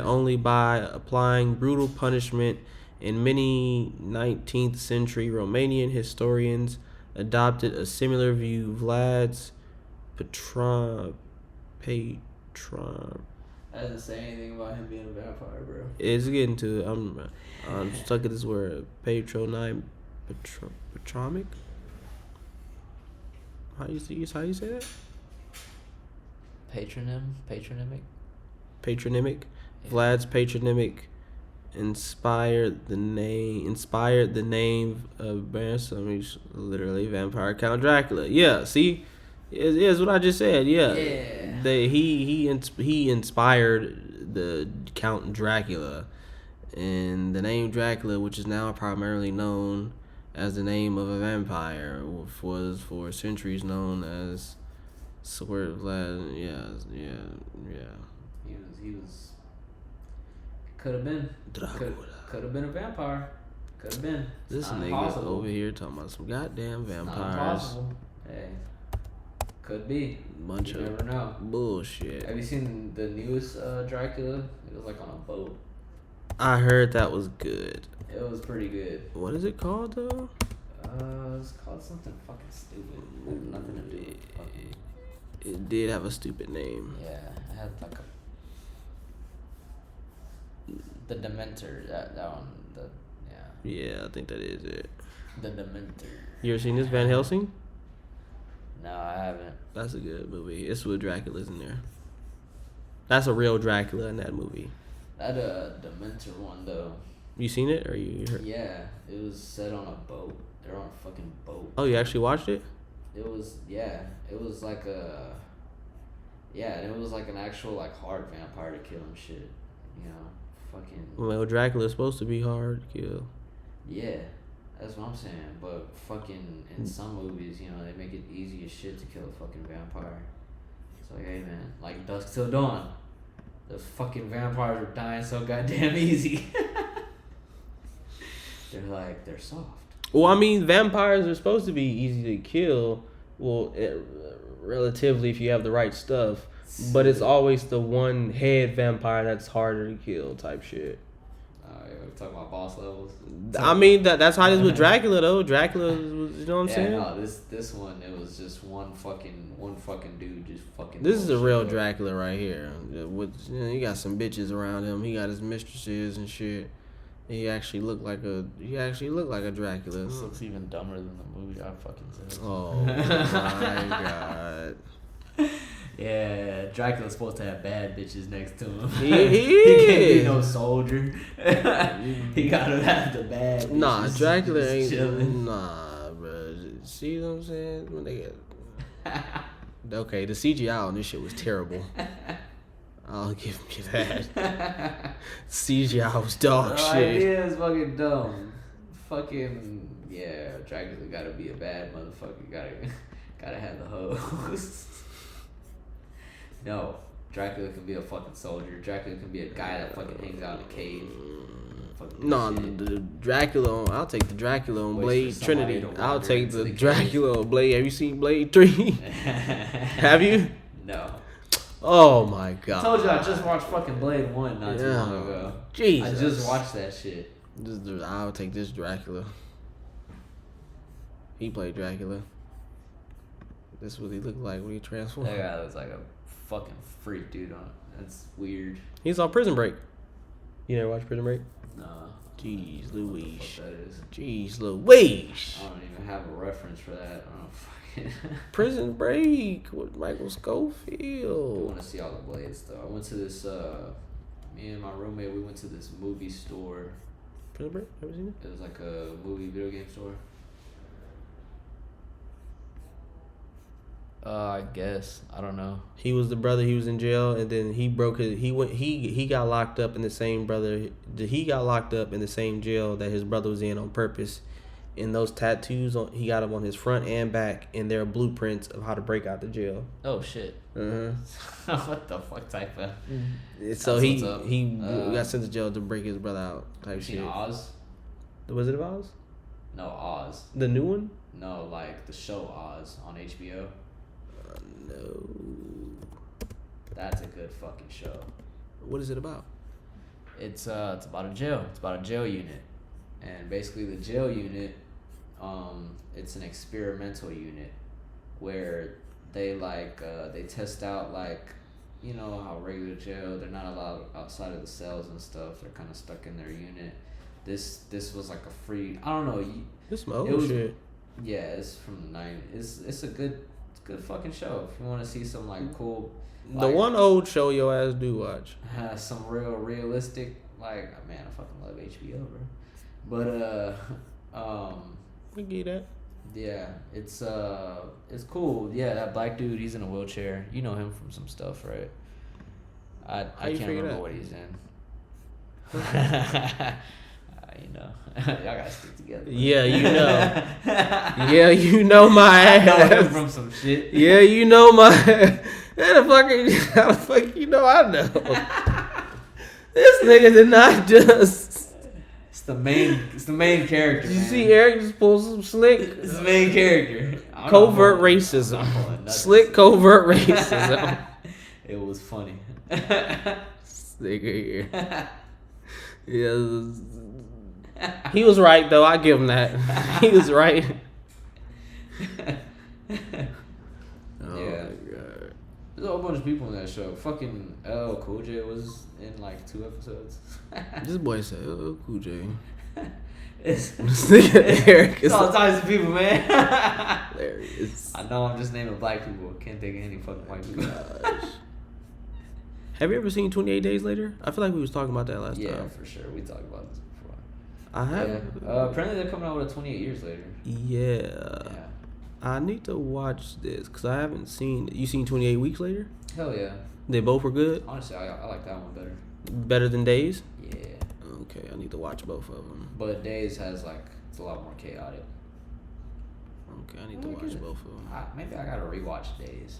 only by applying brutal punishment. In many 19th century Romanian historians adopted a similar view. Vlad's patron That doesn't say anything about him being a vampire, bro. is getting to it. I'm stuck at this word patronymic. How you say that? Patronymic. Patronymic. Yeah. Vlad's patronymic inspired the name of literally vampire Count Dracula. Yeah, see, it's what I just said. Yeah, he inspired the Count Dracula, and the name Dracula, which is now primarily known as the name of a vampire, was for centuries known as Sword of Vlad. Yeah. He was. Could have been. Dracula. Could have been a vampire. Could have been. This Not nigga impossible. over here talking about some goddamn Not vampires. impossible. Hey. Could be. Bunch You of never know. bullshit. Have you seen the newest Dracula? It was like on a boat. I heard that was good. It was pretty good. What is it called though? It's called something fucking stupid. It had nothing to do with fucking. It did have a stupid name. Yeah, it had like the Dementor. That one. Yeah, I think that is it. The Dementor. You ever seen this Van Helsing? No, I haven't. That's a good movie. It's with Dracula's in there. That's a real Dracula in that movie. That Dementor one though. You seen it or you heard? Yeah, it was set on a boat. They're on a fucking boat. Oh, you actually watched it? It was It was like and it was like an actual like hard vampire to kill and shit. You know, fucking. Well, Dracula's supposed to be hard to kill. Yeah, that's what I'm saying. But fucking in some movies, you know, they make it easy as shit to kill a fucking vampire. It's like, hey man, like Dusk Till Dawn. Those fucking vampires are dying so goddamn easy. They're soft. Well, I mean, vampires are supposed to be easy to kill, Well, relatively, if you have the right stuff. But it's always the one head vampire that's harder to kill type shit. Yeah, we're talking about boss levels. I mean, that's how it is with Dracula, though. Dracula, you know what I'm saying? No, this one, it was just one fucking dude just fucking. This is a real Dracula right here. He got some bitches around him. He got his mistresses and shit. He actually looked like a Dracula. This looks even dumber than the movie I fucking said. Oh my god. Yeah, Dracula's supposed to have bad bitches next to him. He He can't be is. no soldier. He gotta have the bad bitches. Nah, Dracula just ain't. chilling. Nah, bro. See what I'm saying? When they get. Okay, the CGI on this shit was terrible. I'll give you that. CGI was dog The shit. idea is fucking dumb. Fucking yeah, Dracula gotta be a bad motherfucker. Gotta have the hose. No, Dracula can be a fucking soldier. Dracula can be a guy that fucking hangs out in a cave. Fucking No, shit. the Dracula on. I'll take the Dracula on Waits Blade for somebody Trinity. to I'll wander take into the the cave. Dracula on Blade. Have you seen Blade 3? Have you? No. Oh my I god. told you I just watched fucking Blade 1 not too long ago. Jesus. I just watched that shit. I'll take this Dracula. He played Dracula. This is what he looked like when he transformed. That guy was like a fucking freak, dude. That's weird. He's on Prison Break. You never watch Prison Break? Nah. Jeez What Louise. the fuck that is. Jeez Louise. I don't even have a reference for that. I don't fucking. Prison Break with Michael I Scofield. want to see all the Blades though. I went to this. Me and my roommate, we went to this movie store. Prison Break? Ever seen it? It was like a movie video game store. I guess. I don't know. He was the brother. He was in jail, and then he broke his. He got locked up in the same brother. He got locked up in the same jail that his brother was in on purpose. And those tattoos on, he got them on his front and back, and they're blueprints of how to break out the jail. Oh shit. What the fuck type of? So That's he what's up. he got sent to jail to break his brother out. Type You seen shit. Oz? Was it Oz? No, Oz. The new one? No, like the show Oz on HBO. No. That's a good fucking show. What is it about? It's about a jail. It's about a jail unit. And basically the jail unit, it's an experimental unit where they they test out you know how regular jail, they're not allowed outside of the cells and stuff. They're kind of stuck in their unit. This was like a free, I don't know. This some old It was- shit. Yeah, it's from the 90s. It's a good fucking show. If you want to see some cool, The one old show your ass do watch. some realistic, man, I fucking love HBO, bro. But We get that. yeah, it's cool. Yeah, that black dude, he's in a wheelchair. You know him from some stuff, right? How I you can't figure remember that? what he's in. You know. y'all gotta stick together. Yeah, you know. Yeah, you know my I know him ass. from some shit. Yeah, you know my. How the fuck you know I know? This nigga did not just. It's the main character. Did you man. see Eric just pull some slick It's the main character. I'm not covert pulling- racism? I'm not pulling nothing. Slick covert racism. It was funny. This nigga here. Yeah. He was right though. I give him that. He was right. Oh Yeah. my god. There's a whole bunch of people in that show. Fucking LL Cool J was in 2 episodes. This boy said, "Oh, Cool J." It's, This nigga Eric is it's all types of people, man. hilarious. I know I'm just naming black people. Can't think of any fucking white people. Gosh. Have you ever seen 28 Days Later? I feel like we was talking about that last Yeah, time. for sure. We talked about this before. I have. Yeah. Apparently they're coming out with a 28 years later. Yeah. Yeah. I need to watch this because I haven't seen. You seen 28 Weeks Later? Hell yeah. They both were good. Honestly, I like that one better. Better than Days. Yeah. Okay, I need to watch both of them. But Days has it's a lot more chaotic. Okay, I need to watch both of them. Maybe I gotta rewatch Days.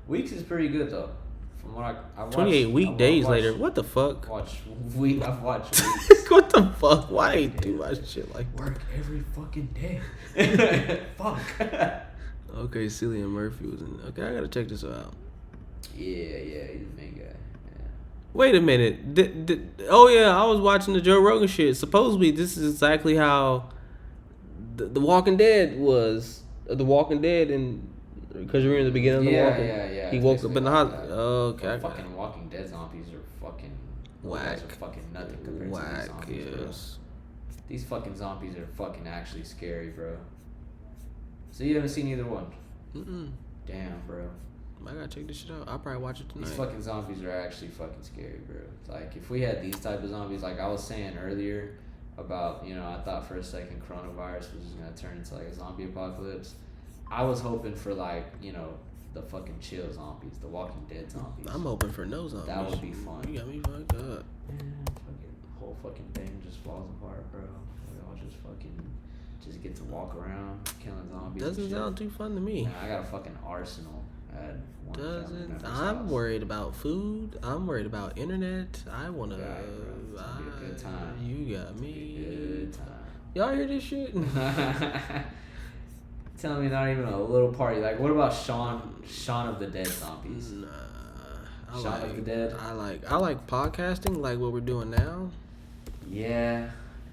Weeks is pretty good though. From what I watched, 28 Weekdays I watched- later. What the fuck? I've watched Weeks. What the fuck? Why ain't do my shit like that? Work every fucking day. Fuck. Okay, Cillian Murphy was in. Okay, I gotta check this out. Yeah, he's the main guy. Yeah. Wait a minute. Oh yeah, I was watching the Joe Rogan shit. Supposedly, this is exactly how the Walking Dead was. The Walking Dead, and because you're in the beginning of the Walking. Yeah. He It's woke up in the basically like hospital. that. Oh, okay. But fucking Walking Dead zombies are fucking those guys Whack. are fucking nothing compared to these Whack. zombies, bro. Yes. These fucking zombies are fucking actually scary, bro. So you haven't seen either one? Mm-mm. Damn, bro. I gotta check this shit out. I'll probably watch it tonight. These fucking zombies are actually fucking scary, bro. It's like, if we had these type of zombies, like I was saying earlier about, I thought for a second coronavirus was just gonna turn into like a zombie apocalypse. I was hoping for like, the fucking chill zombies, the Walking Dead zombies. I'm hoping for no zombies. That would be fun. You got me fucked up. Fucking whole fucking thing just falls apart, bro. We all just get to walk around killing zombies. Doesn't and shit. sound too fun to me. Man, I got a fucking arsenal at one family Doesn't. member's I'm house. worried about food. I'm worried about internet. I wanna. Yeah, bro. It's gonna be a good time. You got me. Good time. Y'all hear this shit? Tell me not even a little party. Like, what about Shaun of the Dead zombies? Nah. Shaun of the Dead? I like podcasting, like what we're doing now. Yeah,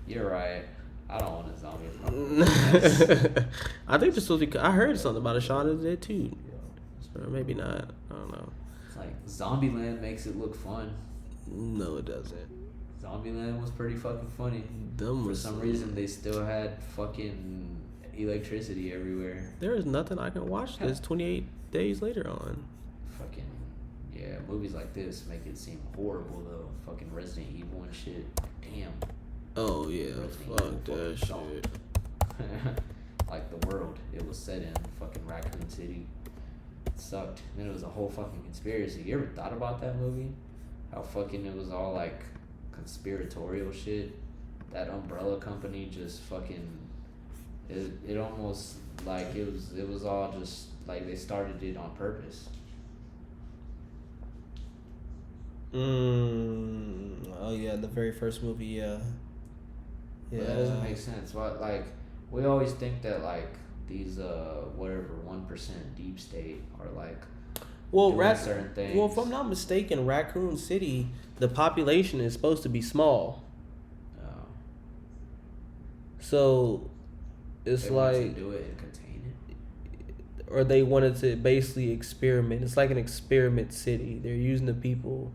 you're right. I don't want a zombie apocalypse. I think this was because I heard something about a Shaun of the Dead too. Or maybe not. I don't know. It's like Zombieland makes it look fun. No, it doesn't. Zombieland was pretty fucking funny. For some reason, they still had fucking electricity everywhere. There is nothing I can watch this 28 days later on. Fucking, yeah, movies like this make it seem horrible, though. Fucking Resident Evil and shit. Damn. Oh, yeah. Resident Fuck Evil that fucking shit. Like, the world it was set in, fucking Raccoon City. It sucked. Then it was a whole fucking conspiracy. You ever thought about that movie? How fucking it was all, like, conspiratorial shit? That Umbrella company just fucking... It almost, like, it was all just, like, they started it on purpose. Oh, yeah, the very first movie, yeah. But that doesn't make sense. What, like, we always think that, like, these whatever 1% deep state are like doing certain things. Well, if I'm not mistaken, Raccoon City, the population is supposed to be small. Oh. So it's They like wanted to do it and contain it. or they wanted to basically experiment. It's like an experiment city. They're using the people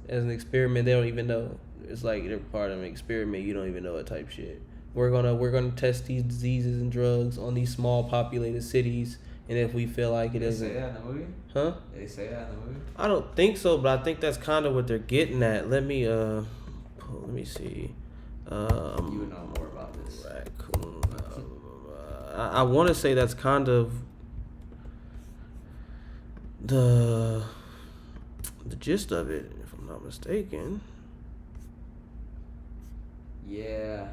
as an experiment. They don't even know. It's like they're part of an experiment. You don't even know it type shit. We're gonna test these diseases and drugs on these small populated cities, and if we feel like it Did they doesn't, say that in the movie? huh? Did they say that in the movie? I don't think so, but I think that's kind of what they're getting at. Let me see. You would know more about this. Raccoon. I want to say that's kind of the gist of it, if I'm not mistaken. Yeah.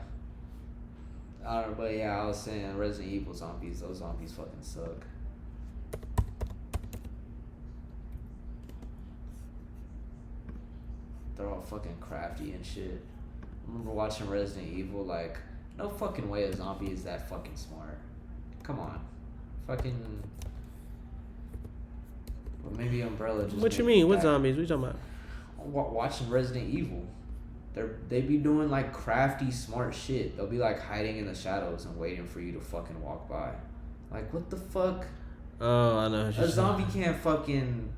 I don't know, but yeah, I was saying Resident Evil zombies, those zombies fucking suck. They're all fucking crafty and shit. I remember watching Resident Evil, like, no fucking way a zombie is that fucking smart. Come on. Fucking... But maybe Umbrella just... What you made mean? What that- zombies? What you talking about? Watching Resident Evil. They be doing like crafty, smart shit. They'll be like hiding in the shadows and waiting for you to fucking walk by. Like, what the fuck? Oh, I know. What you're A zombie can't fucking.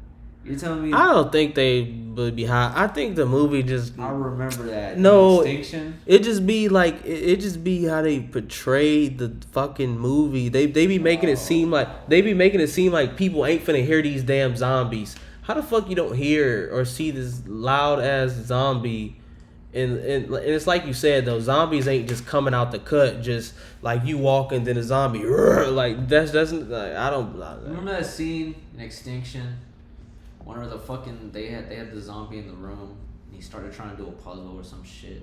You're telling me? I don't think they would be high. I think the movie just. I remember that. No, Extinction. it just be like it just be how they portray the fucking movie. They be making it seem like people ain't finna hear these damn zombies. How the fuck you don't hear or see this loud ass zombie? And it's like you said though, zombies ain't just coming out the cut, just like you walk and then a zombie like that's doesn't like I don't. Remember that scene in Extinction? Whenever the fucking they had the zombie in the room and he started trying to do a puzzle or some shit.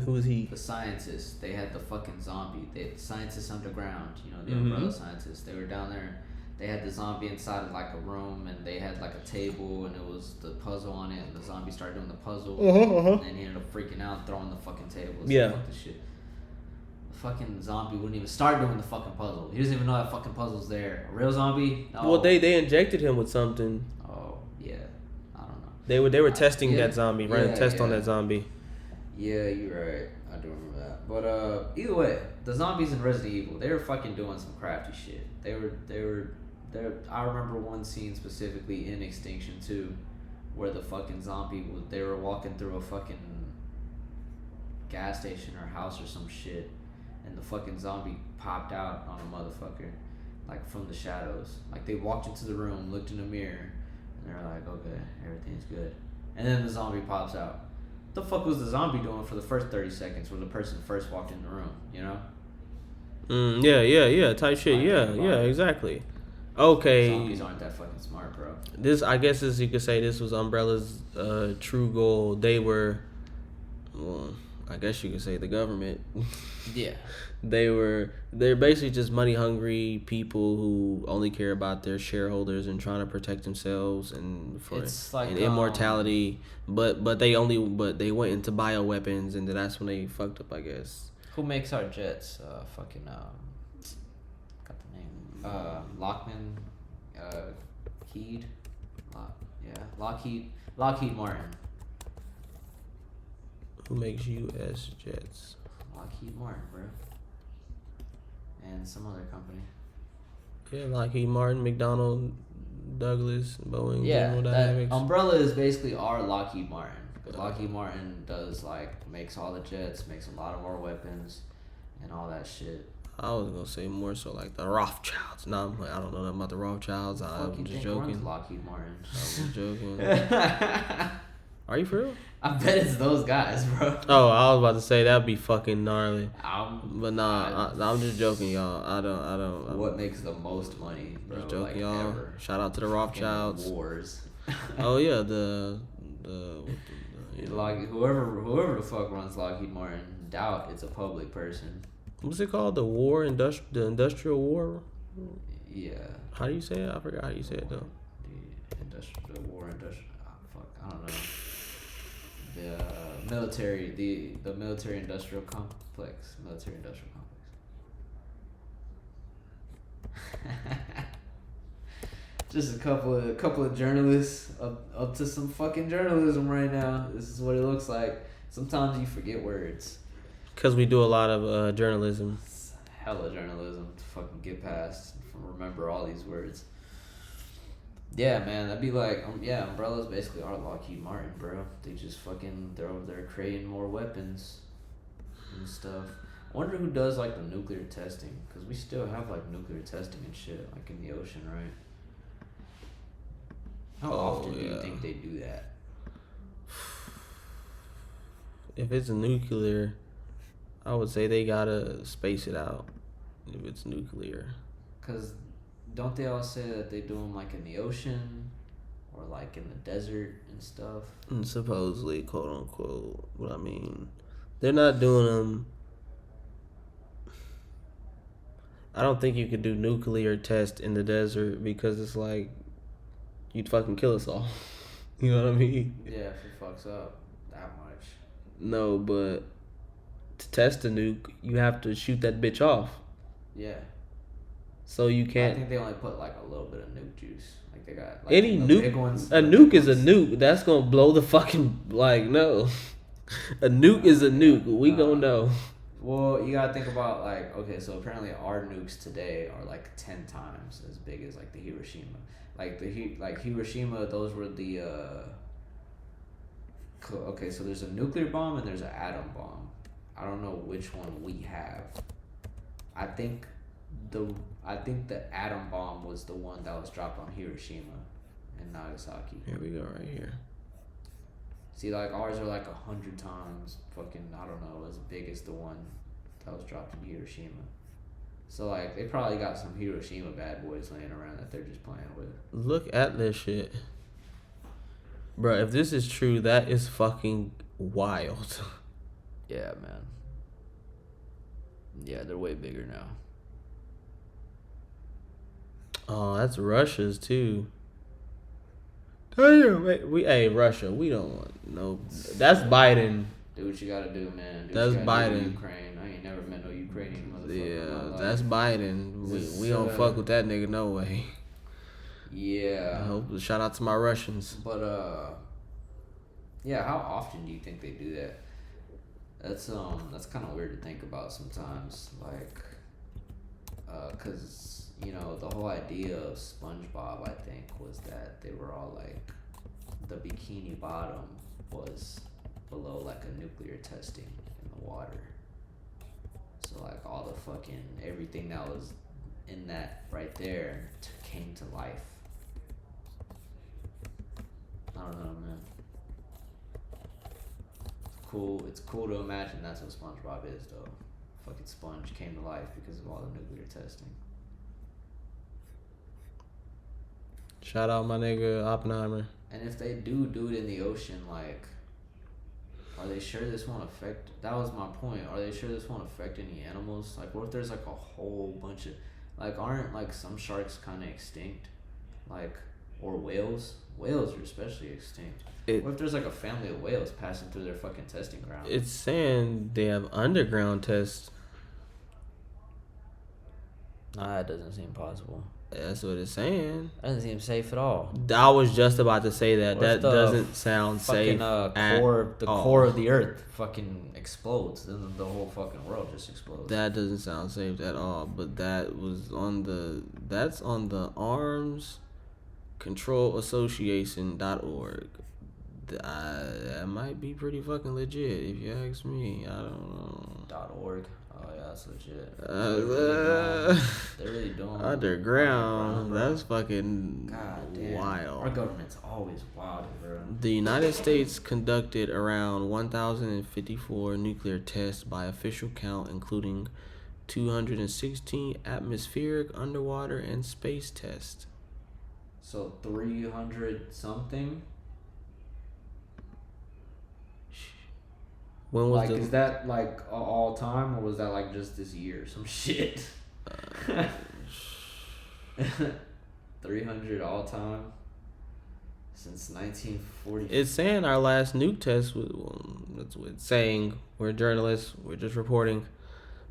Who is he? The scientists, they had the fucking zombie. They had scientists underground, the Mhm. Umbrella scientists. They were down there. They had the zombie inside of like a room, and they had like a table, and it was the puzzle on it. And the zombie started doing the puzzle, and then he ended up freaking out, and throwing the fucking table. So Yeah. fuck this shit. fucking zombie wouldn't even start doing the fucking puzzle. He doesn't even know that fucking puzzle's there. A real zombie? No. Well, they injected him with something. Oh yeah, I don't know. They were testing that zombie, running yeah, a test on yeah. that zombie. Yeah, you're right. I do remember that. But either way, the zombies in Resident Evil, they were fucking doing some crafty shit. They were. I remember one scene specifically in Extinction 2, where the fucking zombie was. They were walking through a fucking gas station or house or some shit, and the fucking zombie popped out on a motherfucker, like from the shadows. Like they walked into the room, looked in the mirror, and they're like, okay, everything's good. And then the zombie pops out. What the fuck was the zombie doing for the first 30 seconds when the person first walked in the room, you know? Yeah, type shit. Yeah, exactly. Okay. Zombies aren't that fucking smart, bro. This, I guess, you could say this was Umbrella's true goal. They were, well, I guess you could say the government. Yeah. They're basically just money hungry people who only care about their shareholders and trying to protect themselves and for It's like, immortality. But they went into bioweapons, and that's when they fucked up, I guess. Who makes our jets? Got the name. Lockman, Heed. Lockheed Martin. Who makes U.S. jets? Lockheed Martin, bro. And some other company. Yeah, Lockheed Martin, McDonnell, Douglas, Boeing, Yeah, General that Dynamics. Umbrella is basically our Lockheed Martin. Because Lockheed Martin makes all the jets, makes a lot of our weapons, and all that shit. I was gonna say more so like the Rothschilds. No, I don't know nothing about the Rothschilds. I'm just joking. Lockheed Martin. I was joking. Are you for real? I bet it's those guys, bro. Oh, I was about to say that'd be fucking gnarly. But I'm just joking, y'all. I don't. What makes the most money, bro? Just joking, like, y'all. Ever. Shout out to the Rothschilds. Wars. Oh yeah, the like whoever the fuck runs Lockheed Martin, doubt it's a public person. What's it called? The industrial war. Yeah. How do you say it? I forgot how you say it though. The war industrial. Fuck, I don't know. The military industrial complex. Military industrial complex. Just a couple of journalists up to some fucking journalism right now. This is what it looks like. Sometimes you forget words. Cause we do a lot of journalism. It's hella journalism to fucking get past, remember all these words. Yeah, man, that'd be like, Umbrella's basically our Lockheed Martin, bro. They're over there creating more weapons and stuff. I wonder who does like the nuclear testing, because we still have like nuclear testing and shit, like in the ocean, right? How often do you think they do that? If it's nuclear, I would say they gotta space it out. If it's nuclear, because don't they all say that they do them like in the ocean or like in the desert and stuff? And supposedly, quote unquote. What I mean, they're not doing them. I don't think you could do nuclear test in the desert because it's like you'd fucking kill us all. You know what I mean? Yeah, if it fucks up that much. No, but to test a nuke, you have to shoot that bitch off. Yeah. So you can't. I think they only put like a little bit of nuke juice. Like they got like any the nuke. big ones, A nuke is a nuke. That's gonna blow the fucking no. A nuke is a nuke. We gonna know. Well, you gotta think about like, okay, so apparently our nukes today are like 10 times as big as like the Hiroshima. Like Hiroshima, those were the okay, so there's a nuclear bomb and there's an atom bomb. I don't know which one we have. I think the atom bomb was the one that was dropped on Hiroshima and Nagasaki. Here we go, right here. See, like ours are like 100 times fucking, I don't know, as big as the one that was dropped in Hiroshima. So like they probably got some Hiroshima bad boys laying around that they're just playing with. Look at this shit. Bruh, if this is true, that is fucking wild. Yeah, man. Yeah, they're way bigger now. Oh, that's Russia's too. Damn, Russia, we don't want no. That's Biden. Do what you gotta do, man. Do That's what you gotta do Biden. with Ukraine. I ain't never met no Ukrainian motherfucker in my Yeah, life. that's Biden. We don't fuck with that nigga no way. Yeah. I hope. Shout out to my Russians. But yeah. How often do you think they do that? That's kind of weird to think about sometimes. Like, cause you know the whole idea of SpongeBob, I think, was that they were all like, the Bikini Bottom was below like a nuclear testing in the water. So like all the fucking everything that was in that right there came to life. I don't know, man. It's cool to imagine that's what SpongeBob is, though. Fucking sponge came to life because of all the nuclear testing. Shout out my nigga Oppenheimer. And if they do it in the ocean, like, are they sure this won't affect? That was my point. Are they sure this won't affect any animals? Like, what if there's like a whole bunch of, like, aren't like some sharks kind of extinct, like, or whales? Whales are especially extinct. What if there's like a family of whales passing through their fucking testing ground? It's saying they have underground tests. Nah, that doesn't seem possible. That's what it's saying. That doesn't seem safe at all. I was just about to say that. What if That the doesn't sound safe. Core of the earth fucking explodes, then the whole fucking world just explodes. That doesn't sound safe at all. But that's on the Arms Control Association.org. That might be pretty fucking legit if you ask me. I don't know. .org. Oh yeah, that's legit. They're really doing Underground. That's fucking God damn. wild. Our government's always wild, bro. The United States conducted around 1,054 nuclear tests by official count, including 216 atmospheric, underwater, and space tests. So 300 something. When was Like, is that like all time, or was that like just this year? Some shit. 300 all time since 1940. It's saying our last nuke test was. That's what it's saying. We're journalists. We're just reporting.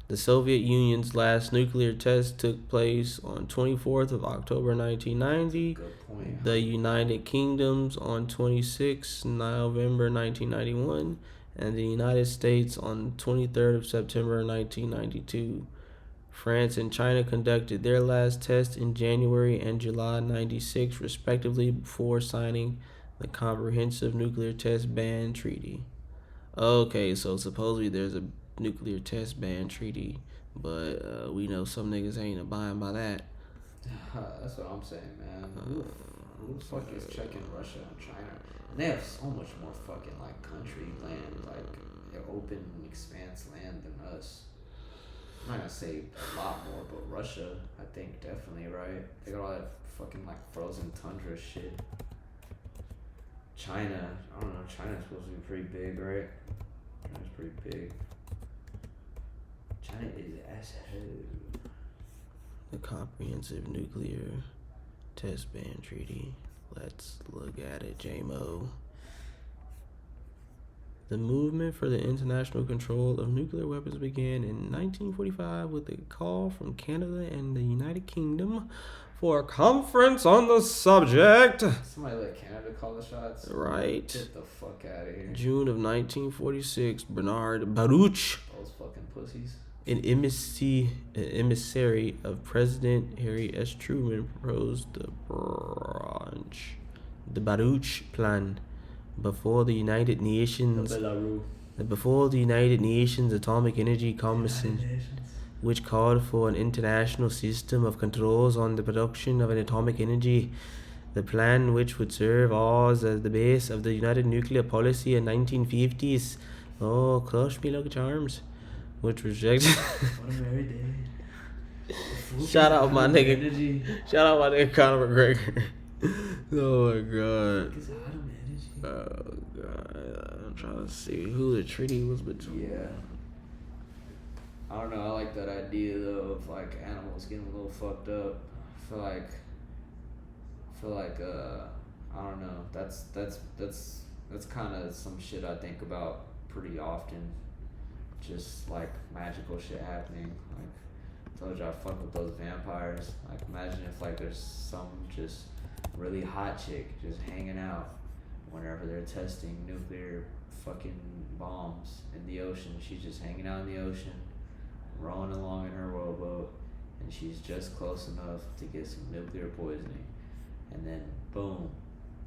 The Soviet Union's last nuclear test took place on 24th of October 1990. Good point. The United Kingdom's on 26 November 1991. And the United States on 23rd of September 1992. France and China conducted their last test in January and July 96, respectively, before signing the Comprehensive Nuclear Test Ban Treaty. Okay, so supposedly there's a nuclear test ban treaty, but we know some niggas ain't abiding by that. That's what I'm saying, man. Who the fuck is checking Russia and China? And they have so much more fucking like country land, like open expanse land than us. I'm not gonna say a lot more, but Russia, I think definitely, right? They got all that fucking like frozen tundra shit. China, I don't know. China's supposed to be pretty big, right? China's pretty big. China is as hell. The Comprehensive Nuclear Test Ban Treaty. Let's look at it, J-Mo. The movement for the international control of nuclear weapons began in 1945 with a call from Canada and the United Kingdom for a conference on the subject. Somebody let Canada call the shots? Right. Get the fuck out of here. June of 1946, Bernard Baruch, Those fucking pussies. an emissary of President Harry S. Truman, proposed the Baruch Plan before the United Nations Atomic Energy Commission, which called for an international system of controls on the production of an atomic energy. The plan, which would serve as the base of the United Nuclear Policy in 1950s. Oh, crush me like charms. Which rejected. What a merry day. Shout out my nigga. Shout out my nigga Conor McGregor. Oh my god. Oh god. I'm trying to see who the treaty was between. Yeah. I don't know. I like that idea though of like animals getting a little fucked up. I feel like I don't know. That's kind of some shit I think about pretty often. Just like magical shit happening. Like I told you, I fuck with those vampires. Like imagine if like there's some just really hot chick just hanging out whenever they're testing nuclear fucking bombs in the ocean. She's just hanging out in the ocean, rowing along in her rowboat, and she's just close enough to get some nuclear poisoning, and then boom,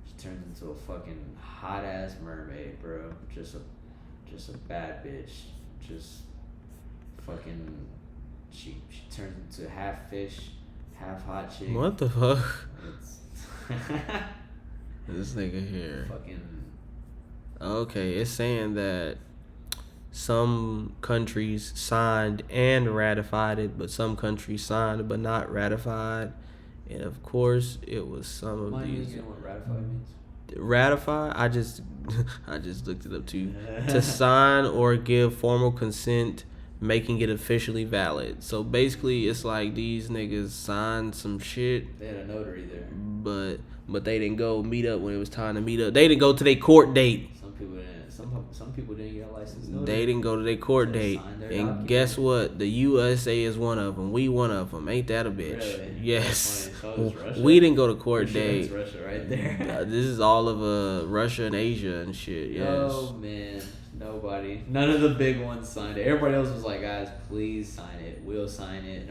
she turns into a fucking hot ass mermaid, bro. Just a bad bitch. Just fucking. She turns into half fish, half hot chick. What the fuck? It's This nigga here. fucking. Okay, it's saying that some countries signed and ratified it, but some countries signed but not ratified. And of course, it was some of Mind you, these. you know what ratified means? Ratify? I just looked it up too. To sign or give formal consent, making it officially valid. So basically, it's like these niggas signed some shit, They had a notary there. but they didn't go meet up when it was time to meet up. They didn't go to their court date. Some people didn't. Some people didn't get a license. Notary. They didn't go to their court They date. signed their And document. guess what? The USA is one of them. We one of them. Ain't that a bitch? Really? Yes. That's funny. So is Russia. We didn't go to court Pretty sure date. that's Russia right there. This is all of Russia and Asia and shit. Yes. Oh man, nobody, none of the big ones signed it. Everybody else was like, guys, please sign it. We'll sign it.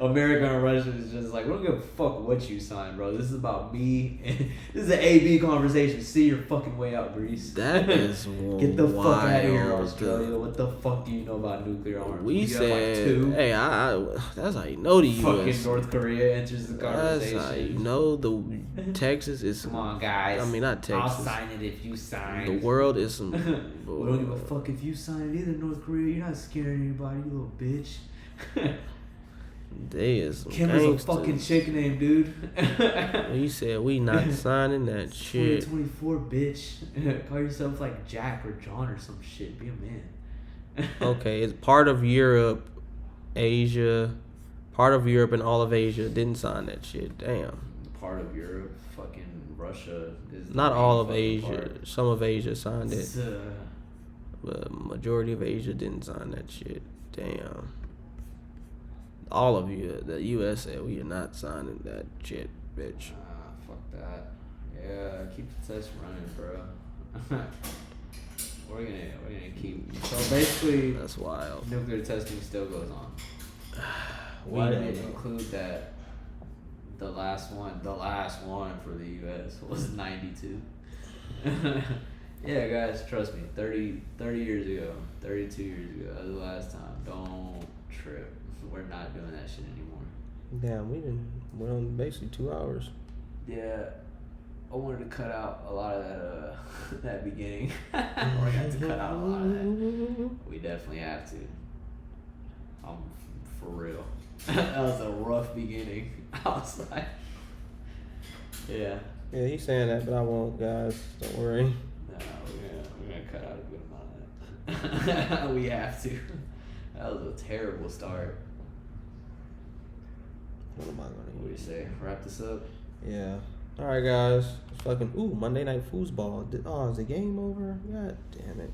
America and Russia is just like, we don't give a fuck what you sign, bro. This is about me. This is an AB conversation. See your fucking way out, Greece. That is Get the fuck out of here, wild. Australia. What the fuck do you know about nuclear arms? We You got, like, said, two. hey, that's how you know the Fucking U.S. North Korea enters the That's conversation. how you know the Texas is. Come on, guys. I mean, not I'll Texas. sign it if you sign. The world is some. We don't give a fuck if you sign it either, North Korea. You're not scaring anybody, you little bitch. They is some Kim is a gangsters. fucking chick name, dude. He said we not signing that shit. 2024, bitch. Call yourself like Jack or John or some shit. Be a man. Okay, it's part of Europe, Asia, part of Europe and all of Asia didn't sign that shit. Damn. Part of Europe, fucking Russia is the Not main all of fucking Asia. part. Some of Asia signed it, It's, but majority of Asia didn't sign that shit. Damn. All of you, the U.S. said we are not signing that shit, bitch. fuck that. Yeah, keep the test running, bro. we're gonna keep. So basically, That's wild. nuclear testing still goes on. We Why don't did it know. include that? The last one for the U.S. was 92. Yeah, guys, trust me. 30 years ago, 32 years ago, that was the last time. Don't trip. We're not doing that shit anymore. Damn, we didn't went on basically 2 hours. Yeah, I wanted to cut out a lot of that that beginning. We're gonna have to cut out a lot of that. We definitely have to. For real. That was a rough beginning. I was like, yeah. Yeah, he's saying that, but I won't, guys. Don't worry. No, we're gonna cut out a good amount of that. We have to. That was a terrible start. What am I What do gonna you use? say? Wrap this up? Yeah. All right, guys. It's fucking Monday Night Foosball. Oh, is the game over? God damn it.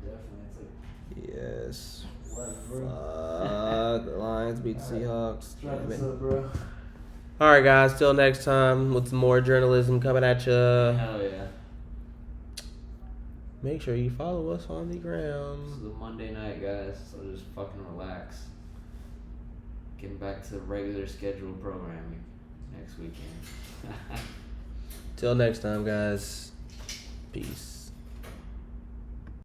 Definitely. Yes. Whatever, Fuck. The Lions beat the Seahawks. Wrap Damn this it. up, bro. All right, guys. Till next time with some more journalism coming at you. Hell yeah. Make sure you follow us on the This gram. is a Monday night, guys, so just fucking relax. Getting back to regular scheduled programming next weekend. Till next time, guys. Peace.